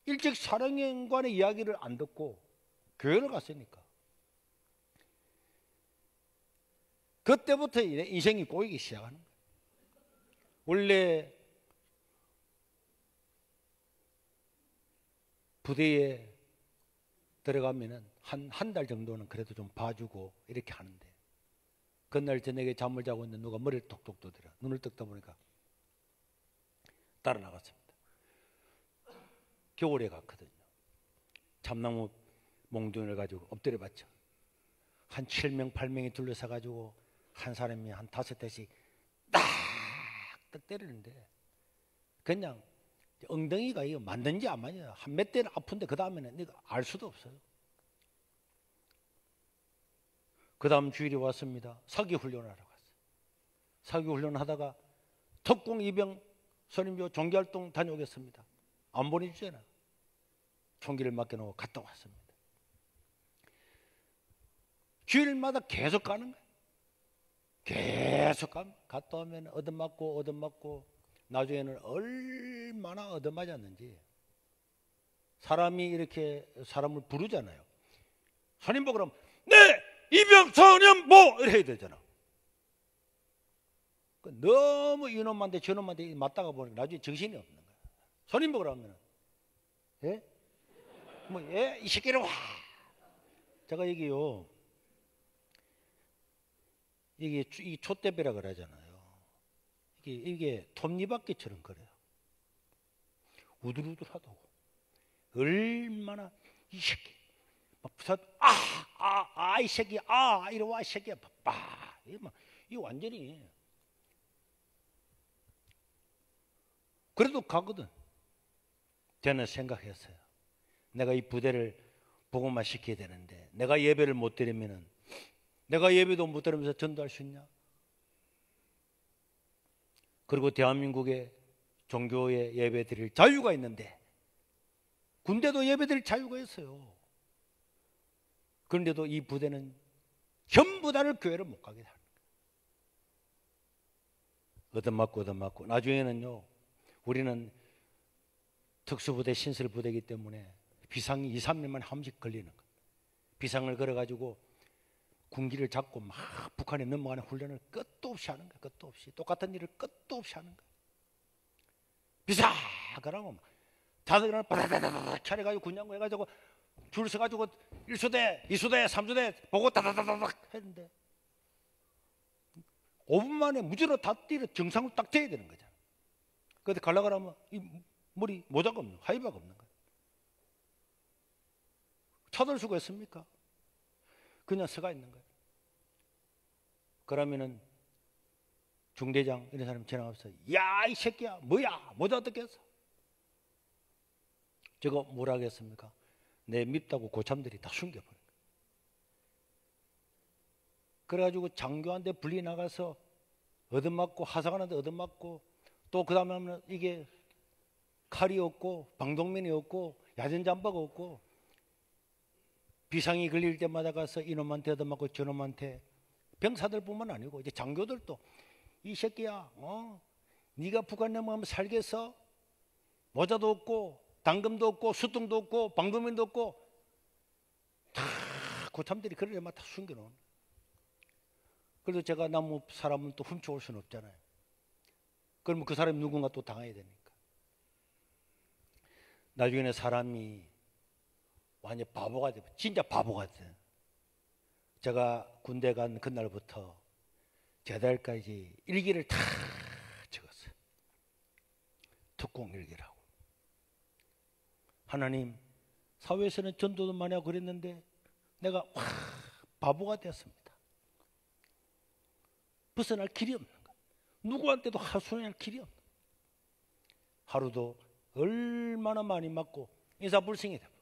일찍 사령관의 이야기를 안 듣고 교회를 갔으니까 그때부터 인생이 꼬이기 시작하는 거예요. 원래 부대에 들어가면은 한 달 정도는 그래도 좀 봐주고 이렇게 하는데 그날 저녁에 잠을 자고 있는데 누가 머리를 톡톡 두드려. 눈을 뜯다 보니까 따라 나갔습니다. 겨울에 갔거든요. 참나무 몽둥이를 가지고 엎드려 봤죠. 한 7명 8명이 둘러서 가지고 한 사람이 한 5대씩 딱딱 때리는데 그냥 엉덩이가 이거 맞는지 안 맞냐 한 몇 대는 아픈데 그 다음에는 이거 알 수도 없어요. 그 다음 주일이 왔습니다. 사기 훈련을 하러 갔어요. 사기 훈련을 하다가 특공 이병 선임조 종교활동 다녀오겠습니다. 안 보내주잖아. 총기를 맡겨놓고 갔다 왔습니다. 주일마다 계속 가는 거예요. 계속 갔다 오면 얻어맞고 나중에는 얼마나 얻어맞았는지 사람이 이렇게 사람을 부르잖아요. 선임보 그럼 네 이병 선임보 이렇게 해야 되잖아. 너무 이놈한테 저놈한테 맞다가 보니까 나중에 정신이 없는 거야. 선임보 그러면 예? 뭐 예? 이 새끼를 와. 제가 여기요. 이게 이 촛대배라 그러잖아요. 이게 톱니바퀴처럼 그래요. 우들우들하다고. 얼마나 이 새끼 이 새끼 이리 와 이 새끼야 이 완전히 그래도 가거든. 저는 생각했어요. 내가 이 부대를 복음화 시켜야 되는데 내가 예배를 못 드리면은 내가 예배도 못 드리면서 전도할 수 있냐? 그리고 대한민국에 종교에 예배 드릴 자유가 있는데 군대도 예배 드릴 자유가 있어요. 그런데도 이 부대는 전부 다를 교회를 못 가게 하는 거예요. 얻어맞고 나중에는요, 우리는 특수부대 신설부대이기 때문에 비상이 2, 3년만 한 번씩 걸리는 거예요. 비상을 걸어가지고 군기를 잡고 막 북한에 넘어가는 훈련을 끝도 없이 하는 거예요. 끝도 없이. 똑같은 일을 끝도 없이 하는 거예요. 비상! 그러면 자들을 바다다다닥 차려가지고 군장구 해가지고 줄 서가지고 1소대, 2소대, 3소대 보고 다다다닥 했는데 5분 만에 무전으로 다 뛰려 정상으로 딱 돼야 되는 거잖아. 그런데 가려고 하면 이 머리 모자가 없는 거예요. 하이바가 없는 거예요. 찾을 수가 있습니까? 그냥 서가 있는 거예요. 그러면은 중대장 이런 사람이 지나가면서 야 이 새끼야 뭐야 모자 어떻게 했어? 저거 뭐라 하겠습니까? 내 밉다고 고참들이 다 숨겨버린 거예요. 그래가지고 장교한테 분리 나가서 얻어맞고 하사관한테 얻어맞고 또 그 다음에 하면 이게 칼이 없고 방독면이 없고 야전잠바가 없고 비상이 걸릴 때마다 가서 이놈한테 얻어맞고 저놈한테 병사들뿐만 아니고 이제 장교들도 이 새끼야 네가 북한 넘어가면 살겠어? 모자도 없고 당금도 없고 수통도 없고 방독면도 없고 다 고참들이 그럴 때마다 다 숨겨놓은. 그래도 제가 나무 사람은 또 훔쳐올 수는 없잖아요. 그러면 그 사람이 누군가 또 당해야 되니까. 나중에는 사람이 완전 바보가 돼. 진짜 바보가 돼. 제가 군대 간 그날부터 제달까지 일기를 다 적었어요. 특공 일기라고. 하나님, 사회에서는 전도도 많이 하고 그랬는데 내가 바보가 되었습니다. 벗어날 길이 없는 거야. 누구한테도 하소연할 길이 없는 거야. 하루도 얼마나 많이 맞고 인사불성이 되고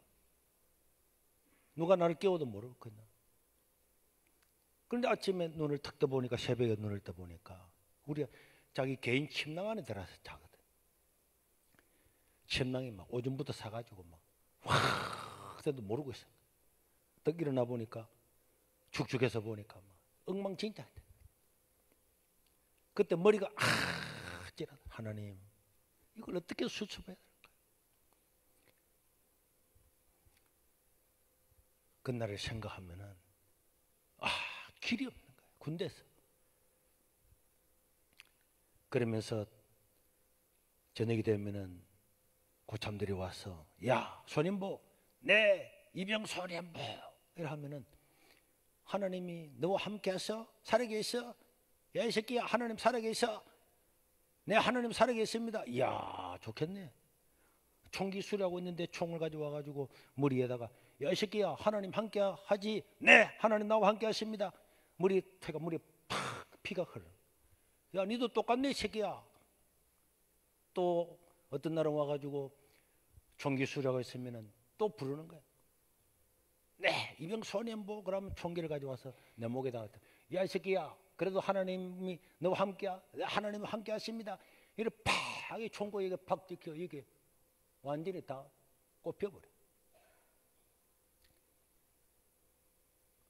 누가 나를 깨워도 모르겠나. 그런데 아침에 눈을 탁 떠보니까 새벽에 눈을 떠보니까 우리가 자기 개인 침낭 안에 들어가서 자거든. 침낭이 막 오줌부터 사가지고 막 그때도 모르고 있어. 딱 일어나 보니까 축축해서 보니까 막 엉망진창이다. 그때 머리가 찌라. 하나님 이걸 어떻게 수습해야 될까? 그날을 생각하면은 길이 없는 거예요. 군대에서. 그러면서 저녁이 되면은 고참들이 와서 야 손인보 네 이병 손인보 이래 하면은 하나님이 너와 함께해서 살아계셔. 야 이 새끼야 하나님 살아계셔. 네 하나님 살아계십니다. 이야 좋겠네. 총기 수리하고 있는데 총을 가져와가지고 머리에다가 야 이 새끼야 하나님 함께하지. 네 하나님 나와 함께하십니다. 머리에 팍 피가 흘러. 야 니도 똑같네 이 새끼야. 또 어떤 날은 와가지고 총기 수리하고 있으면은 또 부르는 거야. 네 이병 소년보. 그러면 총기를 가져와서 내 목에다가 야 이 새끼야 그래도 하나님이 너와 함께야. 하나님과 함께 하십니다. 이렇게 팍 총구에 이게 팍 찍혀 이게 완전히 다 꼽혀버려.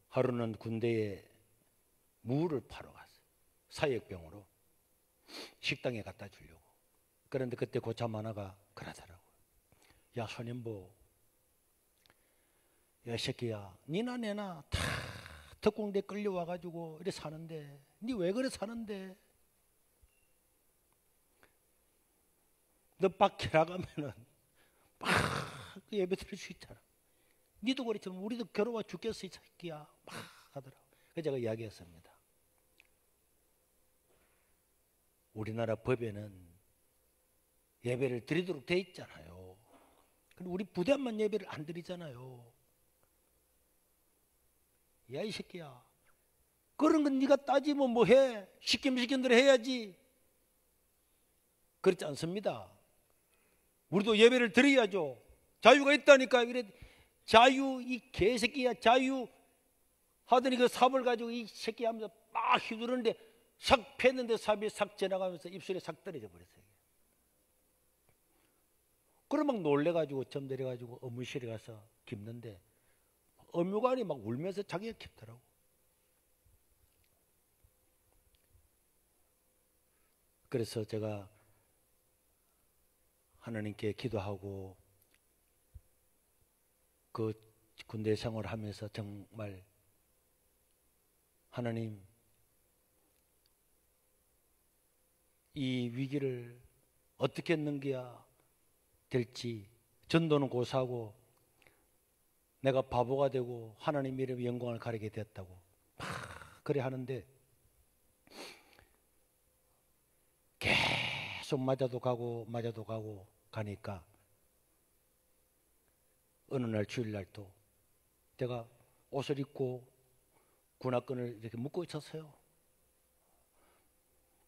하루는 군대에 무를 팔아 갔어요. 사역병으로 식당에 갖다 주려고. 그런데 그때 고참 하나가 그러더라고요. 야 손인보 야 새끼야 니나 내나 다 특공대 끌려와가지고 이래 사는데 니 왜 그래 사는데 너 밖에 나가면은 막 예배 드릴 수 있잖아. 니도 그랬지만 우리도 괴로워 죽겠어 이 새끼야 막 하더라고. 그래서 제가 이야기했습니다. 우리나라 법에는 예배를 드리도록 돼 있잖아요. 근데 우리 부대만 예배를 안 드리잖아요. 야, 이 새끼야. 그런 건 네가 따지면 뭐 해? 시키면 시킨 대로 해야지. 그렇지 않습니다. 우리도 예배를 드려야죠. 자유가 있다니까. 이래 자유, 이 개새끼야, 자유 하더니 그 삽을 가지고 이 새끼 하면서 막 휘두르는데 싹 패는데 삽이 싹 지나가면서 입술에 싹 떨어져 버렸어요. 그럼 막 놀래가지고 점 내려가지고 어무실에 가서 깁는데 어묘관이 막 울면서 자기가 깁더라고. 그래서 제가 하나님께 기도하고 그 군대 생활하면서 정말 하나님, 이 위기를 어떻게 넘겨야 될지, 전도는 고사하고 내가 바보가 되고 하나님 이름의 영광을 가리게 됐다고 막 그래 하는데 계속 맞아도 가고 가니까 어느 날 주일날 또 제가 옷을 입고 군화끈을 이렇게 묶고 있었어요.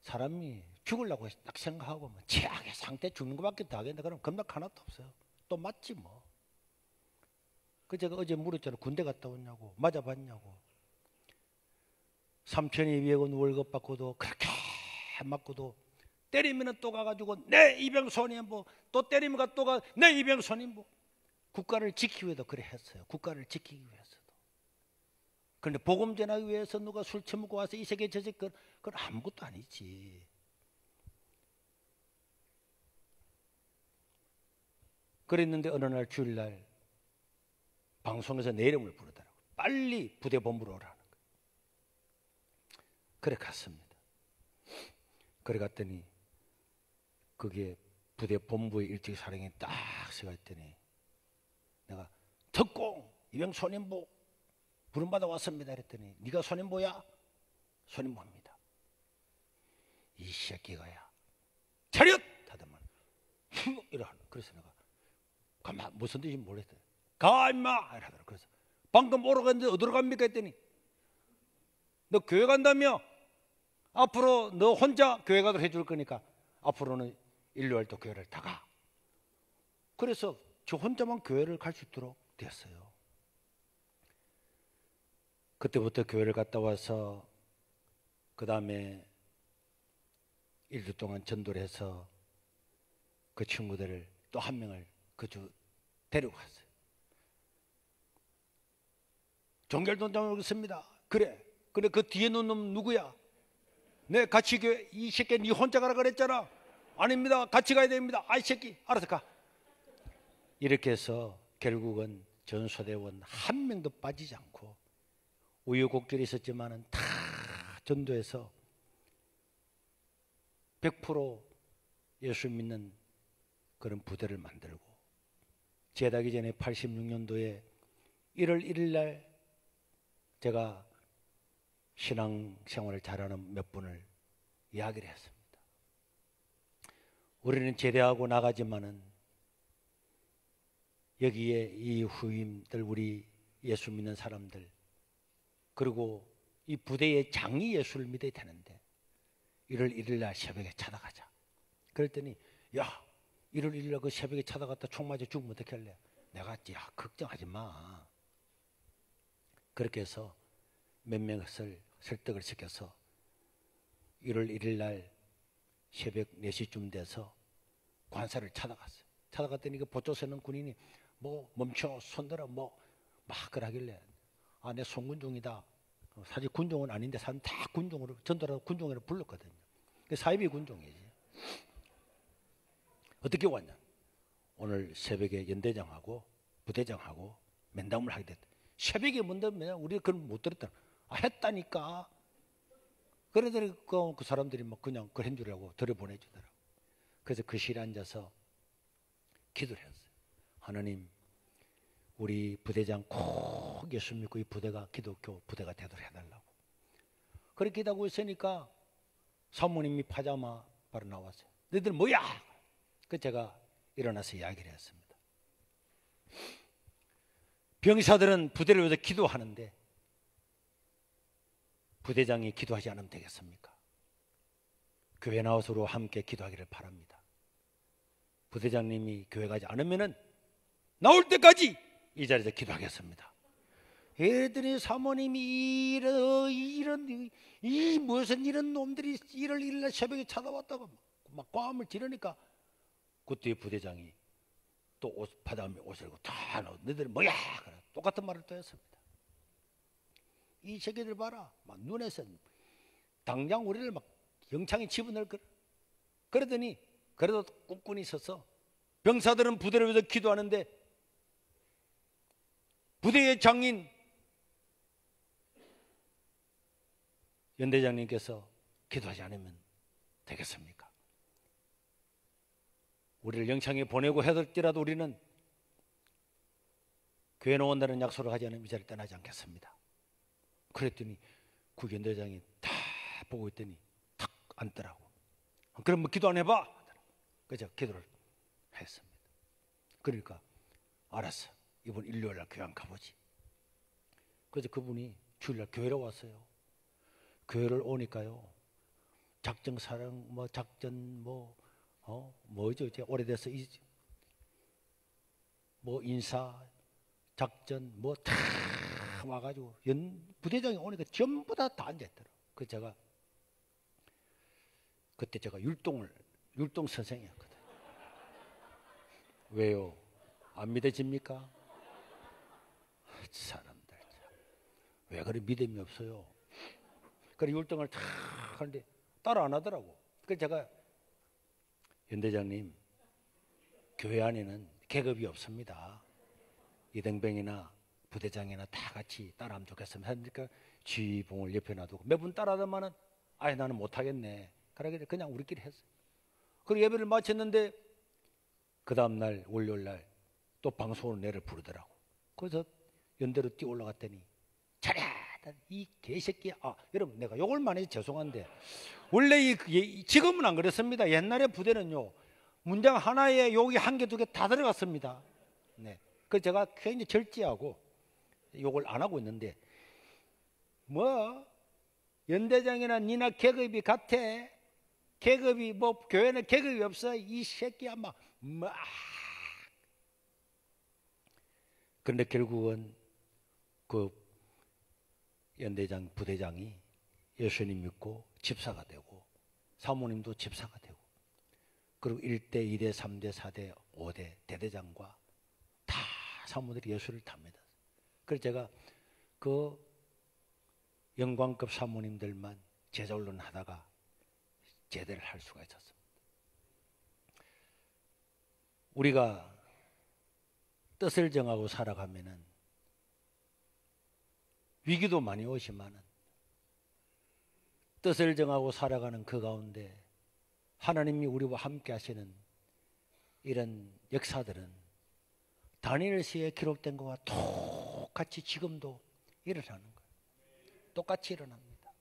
사람이 죽으려고 딱 생각하고 뭐 최악의 상태 죽는 것밖에 더 하겠다 그러면 겁나 하나도 없어요. 또 맞지 뭐. 그 제가 어제 물었잖아요. 군대 갔다 왔냐고, 맞아봤냐고. 삼천이 200원 월급 받고도 그렇게 맞고도 때리면 또 가가지고 내 이병선임부, 또 때리면 또 가 내 이병선임부. 국가를 지키기 위해서 그래 했어요. 국가를 지키기 위해서도. 그런데 복음 전하기 위해서 누가 술 처먹고 와서 이 세계 저 세계 그건 아무것도 아니지. 그랬는데 어느 날 주일날 방송에서 내 이름을 부르더라고요. 빨리 부대 본부로 오라는 거예요. 그래 갔습니다. 그래 갔더니 그게 부대 본부의 일찍 사령이 딱 서갔더니 내가 특공 이병손임보 부름받아 왔습니다 그랬더니 네가 손임보야? 손임보입니다. 이 새끼가야 차렷! 하더만 이러하는. 그래서 내가 가만 무슨 뜻인지 모르겠어요. 가 임마! 이러더라고요. 그래서 방금 오러 갔는데 어디로 갑니까 했더니 너 교회 간다며? 앞으로 너 혼자 교회 가도록 해줄 거니까 앞으로는 일요일도 교회를 다 가. 그래서 저 혼자만 교회를 갈 수 있도록 됐어요. 그때부터 교회를 갔다 와서 그 다음에 일주 동안 전도를 해서 그 친구들을 또 한 명을 그 주 데리고 갔어요. 종결동장으로 있습니다. 그래 그 뒤에 놓은 놈 누구야? 네 같이 교회. 이 새끼 네 혼자 가라 그랬잖아. 아닙니다. 같이 가야 됩니다. 아이 새끼 알아서 가. 이렇게 해서 결국은 전소대원 한 명도 빠지지 않고 우여곡절이 있었지만은 다 전도해서 100% 예수 믿는 그런 부대를 만들고 제다기 전에 86년도에 1월 1일 날 제가 신앙생활을 잘하는 몇 분을 이야기를 했습니다. 우리는 제대하고 나가지만은 여기에 이 후임들, 우리 예수 믿는 사람들, 그리고 이 부대의 장이 예수를 믿어야 되는데 1월 1일 날 새벽에 찾아가자. 그랬더니 야 1월 1일 날 그 새벽에 찾아갔다 총 맞아 죽으면 어떻게 할래? 내가 야 걱정하지 마. 그렇게 해서 몇 명을 설득을 시켜서 1월 1일 날 새벽 4시쯤 돼서 관사를 찾아갔어요. 찾아갔더니 그 보초 서는 군인이 뭐 멈춰 손들어 뭐 막 그러길래 아 내 송군종이다. 사실 군종은 아닌데 사람 다 군종으로 전도라고 군종으로 불렀거든요. 사이비 군종이지. 어떻게 왔냐? 오늘 새벽에 연대장하고 부대장하고 면담을 하게 됐다. 새벽에 뭔데 우리 그건 못 들었다. 아 했다니까. 그러더니 그 사람들이 막 그냥 그런 줄 알고 들여보내주더라고. 그래서 그 실에 앉아서 기도를 했어요. 하나님, 우리 부대장 꼭 예수 믿고 이 부대가 기독교 부대가 되도록 해달라고. 그렇게 기도하고 있으니까 사모님이 파자마 바로 나왔어요. 너희들 뭐야? 그 제가 일어나서 이야기를 했습니다. 병사들은 부대를 위해서 기도하는데 부대장이 기도하지 않으면 되겠습니까? 교회 나와서 우리와 함께 기도하기를 바랍니다. 부대장님이 교회 가지 않으면은 나올 때까지 이 자리에서 기도하겠습니다. 애들이 사모님이 무슨 이런 놈들이 일요일 새벽에 찾아왔다고 막 꽈음을 지르니까 그때 부대장이 또 바다에 옷을 입고 다 너희들 뭐야? 똑같은 말을 또 했습니다. 이 새끼들 봐라, 막 눈에서 당장 우리를 막 영창에 집어넣을 거라. 그러더니 그래도 ቁ꾼히 있어서 병사들은 부대를 위해서 기도하는데 부대의 장인 연대장님께서 기도하지 않으면 되겠습니까? 우리를 영창에 보내고 해들지라도 우리는 교회 나온다는 약속을 하지 않으면 이 자리를 떠나지 않겠습니다. 그랬더니 구연대장이 다 보고 있더니 탁 앉더라고. 그럼 뭐 기도 안 해봐? 그래서 기도를 했습니다. 그러니까 알았어, 이번 일요일날 교회 안 가보지. 그래서 그분이 주일날 교회로 왔어요. 교회를 오니까요, 작전 사령 뭐 작전 뭐죠 이제 오래돼서 뭐 인사 작전 뭐 다 와가지고 부대장이 오니까 전부 다 앉아있더라고. 그 그때 제가 율동 선생이었거든. 왜요? 안 믿어집니까? 사람들 왜 그리 믿음이 없어요? 그래 율동을 다 하는데 따라 안 하더라고. 그래서 제가 연대장님, 교회 안에는 계급이 없습니다. 이등병이나 부대장이나 다 같이 따라하면 좋겠습니다. 그러니까 지휘봉을 옆에 놔두고 몇 분 따라하더만은 아예 나는 못하겠네. 그냥 우리끼리 했어요. 그리고 예배를 마쳤는데 그 다음날 월요일날 또 방송으로 내를 부르더라고. 그래서 연대로 뛰어 올라갔더니 잘했다 이 개새끼야. 여러분 내가 욕을 많이 해서 죄송한데 원래 지금은 안 그랬습니다. 옛날에 부대는요 문장 하나에 욕이 한 개 두 개 다 들어갔습니다. 네. 그래서 제가 굉장히 절제하고 욕을 안 하고 있는데 뭐 연대장이나 니나 계급이 같아. 계급이 뭐 교회는 계급이 없어. 이 새끼야 막. 그런데 결국은 그 연대장 부대장이 예수님 믿고 집사가 되고 사모님도 집사가 되고 그리고 1대, 2대, 3대, 4대, 5대 대대장과 다 사모들이 예수를 다 믿었어요. 그래서 제가 그 영광급 사모님들만 제자훈련 하다가 제대를 할 수가 있었습니다. 우리가 뜻을 정하고 살아가면은 위기도 많이 오지만은 뜻을 정하고 살아가는 그 가운데 하나님이 우리와 함께 하시는 이런 역사들은 다니엘서에 기록된 것과 똑같이 지금도 일어나는 거예요. 똑같이 일어납니다.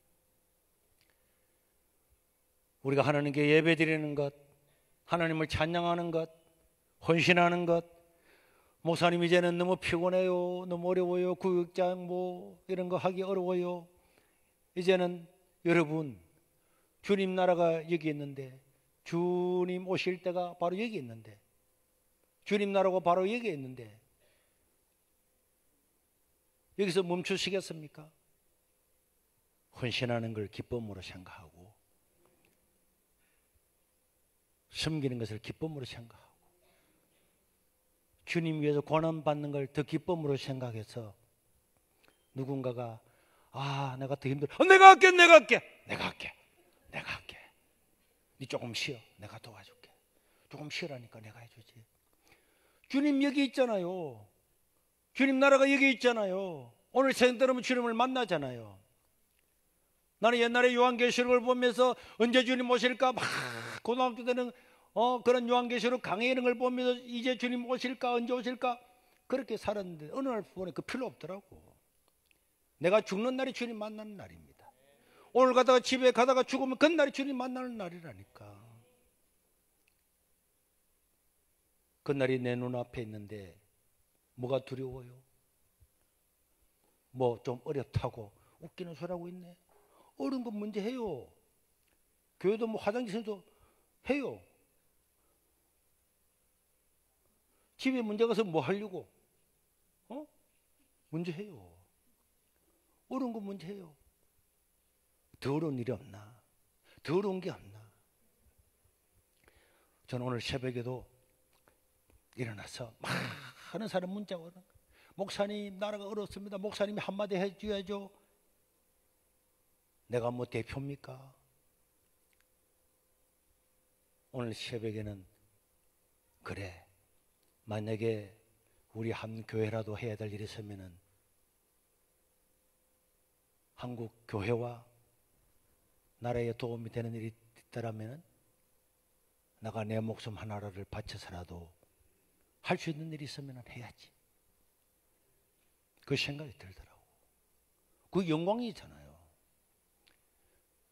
우리가 하나님께 예배드리는 것, 하나님을 찬양하는 것, 헌신하는 것, 목사님 이제는 너무 피곤해요, 너무 어려워요, 구역장 뭐 이런 거 하기 어려워요. 이제는 여러분 주님 나라가 여기 있는데 주님 오실 때가 바로 여기 있는데 주님 나라가 바로 여기 있는데 여기서 멈추시겠습니까? 헌신하는 걸 기쁨으로 생각하고 섬기는 것을 기쁨으로 생각하고 주님 위해서 고난받는 걸 더 기쁨으로 생각해서 누군가가 내가 더 힘들어. 내가 할게. 니 조금 쉬어. 내가 도와줄게. 조금 쉬라니까 내가 해주지. 주님 여기 있잖아요. 주님 나라가 여기 있잖아요. 오늘 새벽 들으면 주님을 만나잖아요. 나는 옛날에 요한계시록을 보면서 언제 주님 오실까 막 고등학교 때는 그런 요한계시록 강의 이런 걸 보면서 이제 주님 오실까 언제 오실까 그렇게 살았는데 어느 날 보니 그 필요 없더라고. 내가 죽는 날이 주님 만나는 날입니다. 오늘 가다가 집에 가다가 죽으면 그날이 주님 만나는 날이라니까. 그날이 내 눈앞에 있는데 뭐가 두려워요? 뭐 좀 어렵다고 웃기는 소리하고 있네. 어려운 건 문제 해요. 교회도 뭐 화장실도 해요. 집에 문제 가서 뭐 하려고? 문제 해요. 어려운 건 문제 해요. 더 어려운 일이 없나? 더 어려운 게 없나? 저는 오늘 새벽에도 일어나서 많은 사람 문자가 오는 거예요. 목사님, 나라가 어렵습니다. 목사님이 한마디 해줘야죠. 내가 뭐 대표입니까? 오늘 새벽에는 그래, 만약에 우리 한 교회라도 해야 될 일이 있으면은 한국 교회와 나라에 도움이 되는 일이 있다라면 내가 내 목숨 하나를 바쳐서라도 할 수 있는 일이 있으면 해야지. 그 생각이 들더라고. 그 영광이잖아요.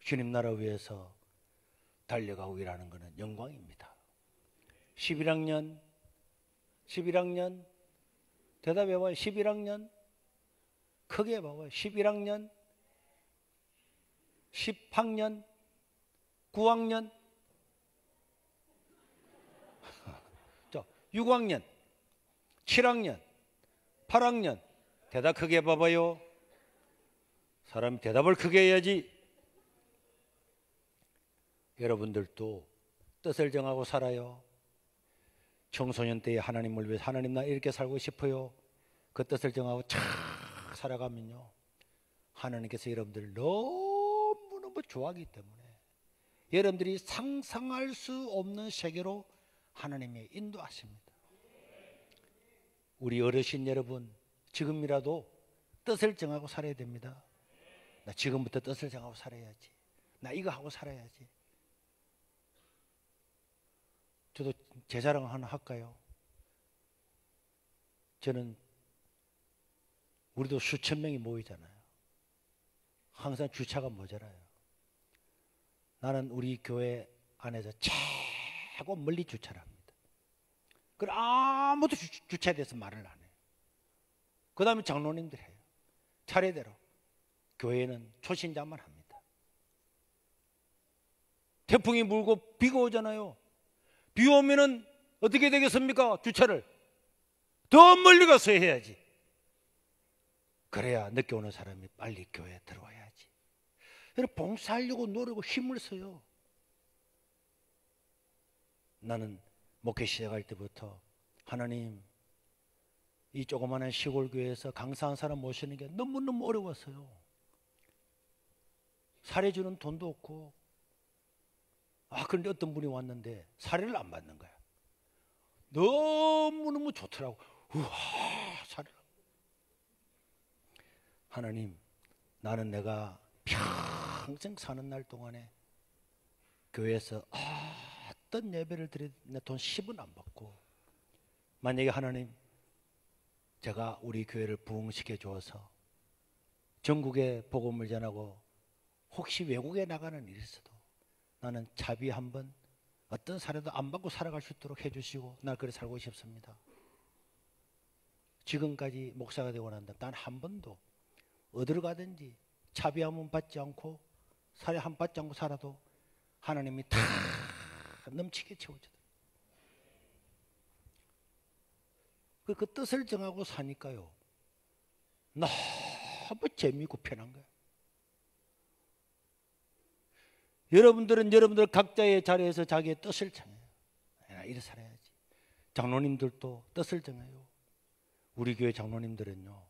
주님 나라 위해서 달려가고 일하는 것은 영광입니다. 11학년 대답해봐요. 11학년 크게 해봐요. 11학년 10학년 9학년 6학년 7학년 8학년 대답 크게 해봐봐요. 사람이 대답을 크게 해야지. 여러분들도 뜻을 정하고 살아요. 청소년 때에 하나님을 위해 하나님 나 이렇게 살고 싶어요. 그 뜻을 정하고 착 살아가면요, 하나님께서 여러분들 너무너무 좋아하기 때문에 여러분들이 상상할 수 없는 세계로 하나님이 인도하십니다. 우리 어르신 여러분, 지금이라도 뜻을 정하고 살아야 됩니다. 나 지금부터 뜻을 정하고 살아야지. 나 이거 하고 살아야지. 저도 제 자랑 하나 할까요? 저는 우리도 수천 명이 모이잖아요. 항상 주차가 모자라요. 나는 우리 교회 안에서 최고 멀리 주차를 합니다. 그럼 아무도 주차에 대해서 말을 안 해요. 그 다음에 장로님들 해요. 차례대로. 교회는 초신자만 합니다. 태풍이 불고 비가 오잖아요. 비 오면은 어떻게 되겠습니까? 주차를 더 멀리 가서 해야지. 그래야 늦게 오는 사람이 빨리 교회에 들어와야지. 여러분, 봉사하려고 노력하고 힘을 써요. 나는 목회 시작할 때부터 하나님, 이 조그마한 시골 교회에서 강사한 사람 모시는 게 너무너무 어려웠어요. 사례 주는 돈도 없고. 그런데 어떤 분이 왔는데 사례를 안 받는 거야. 너무너무 좋더라고. 우와, 사례를. 하나님, 나는 내가 평생 사는 날 동안에 교회에서 어떤 예배를 드려도 내 돈 10원 안 받고, 만약에 하나님 제가 우리 교회를 부흥시켜 주어서 전국에 복음을 전하고 혹시 외국에 나가는 일이 있어도 나는 자비 한번 어떤 사례도 안 받고 살아갈 수 있도록 해주시고 날 그래 살고 싶습니다. 지금까지 목사가 되고 난 다음 단 한 번도 어디로 가든지 자비 한 번 받지 않고 사례 한 번 받지 않고 살아도 하나님이 다 넘치게 채워주더라고요. 그 뜻을 정하고 사니까요, 너무 재미있고 편한 거예요. 여러분들은 여러분들 각자의 자리에서 자기의 뜻을 정해요. 이래 살아야지. 장로님들도 뜻을 정해요. 우리 교회 장로님들은요,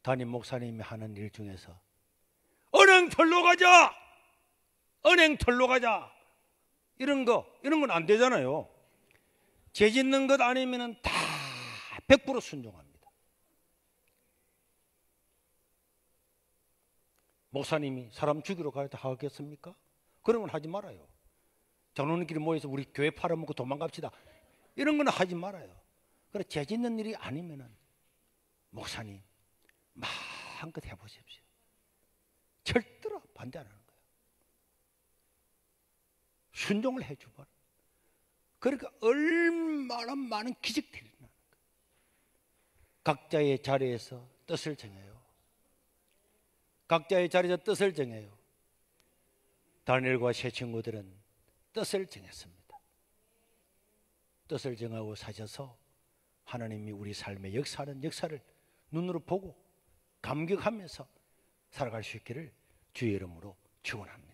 담임 목사님이 하는 일 중에서 은행털로 가자! 은행털로 가자! 이런 건 안 되잖아요. 죄 짓는 것 아니면은 다 100% 순종합니다. 목사님이 사람 죽이러 가야 하겠습니까? 그런 건 하지 말아요. 장로님끼리 모여서 우리 교회 팔아먹고 도망갑시다. 이런 건 하지 말아요. 그래, 죄 짓는 일이 아니면은 목사님 마음껏 해보십시오. 절대로 반대 안 하는 거예요. 순종을 해주고. 그러니까 얼마나 많은 기적들이 나는 거예요. 각자의 자리에서 뜻을 정해요. 각자의 자리에서 뜻을 정해요. 다니엘과 세 친구들은 뜻을 정했습니다. 뜻을 정하고 사셔서 하나님이 우리 삶에 역사하는 역사를 눈으로 보고 감격하면서 살아갈 수 있기를 주의 이름으로 축원합니다.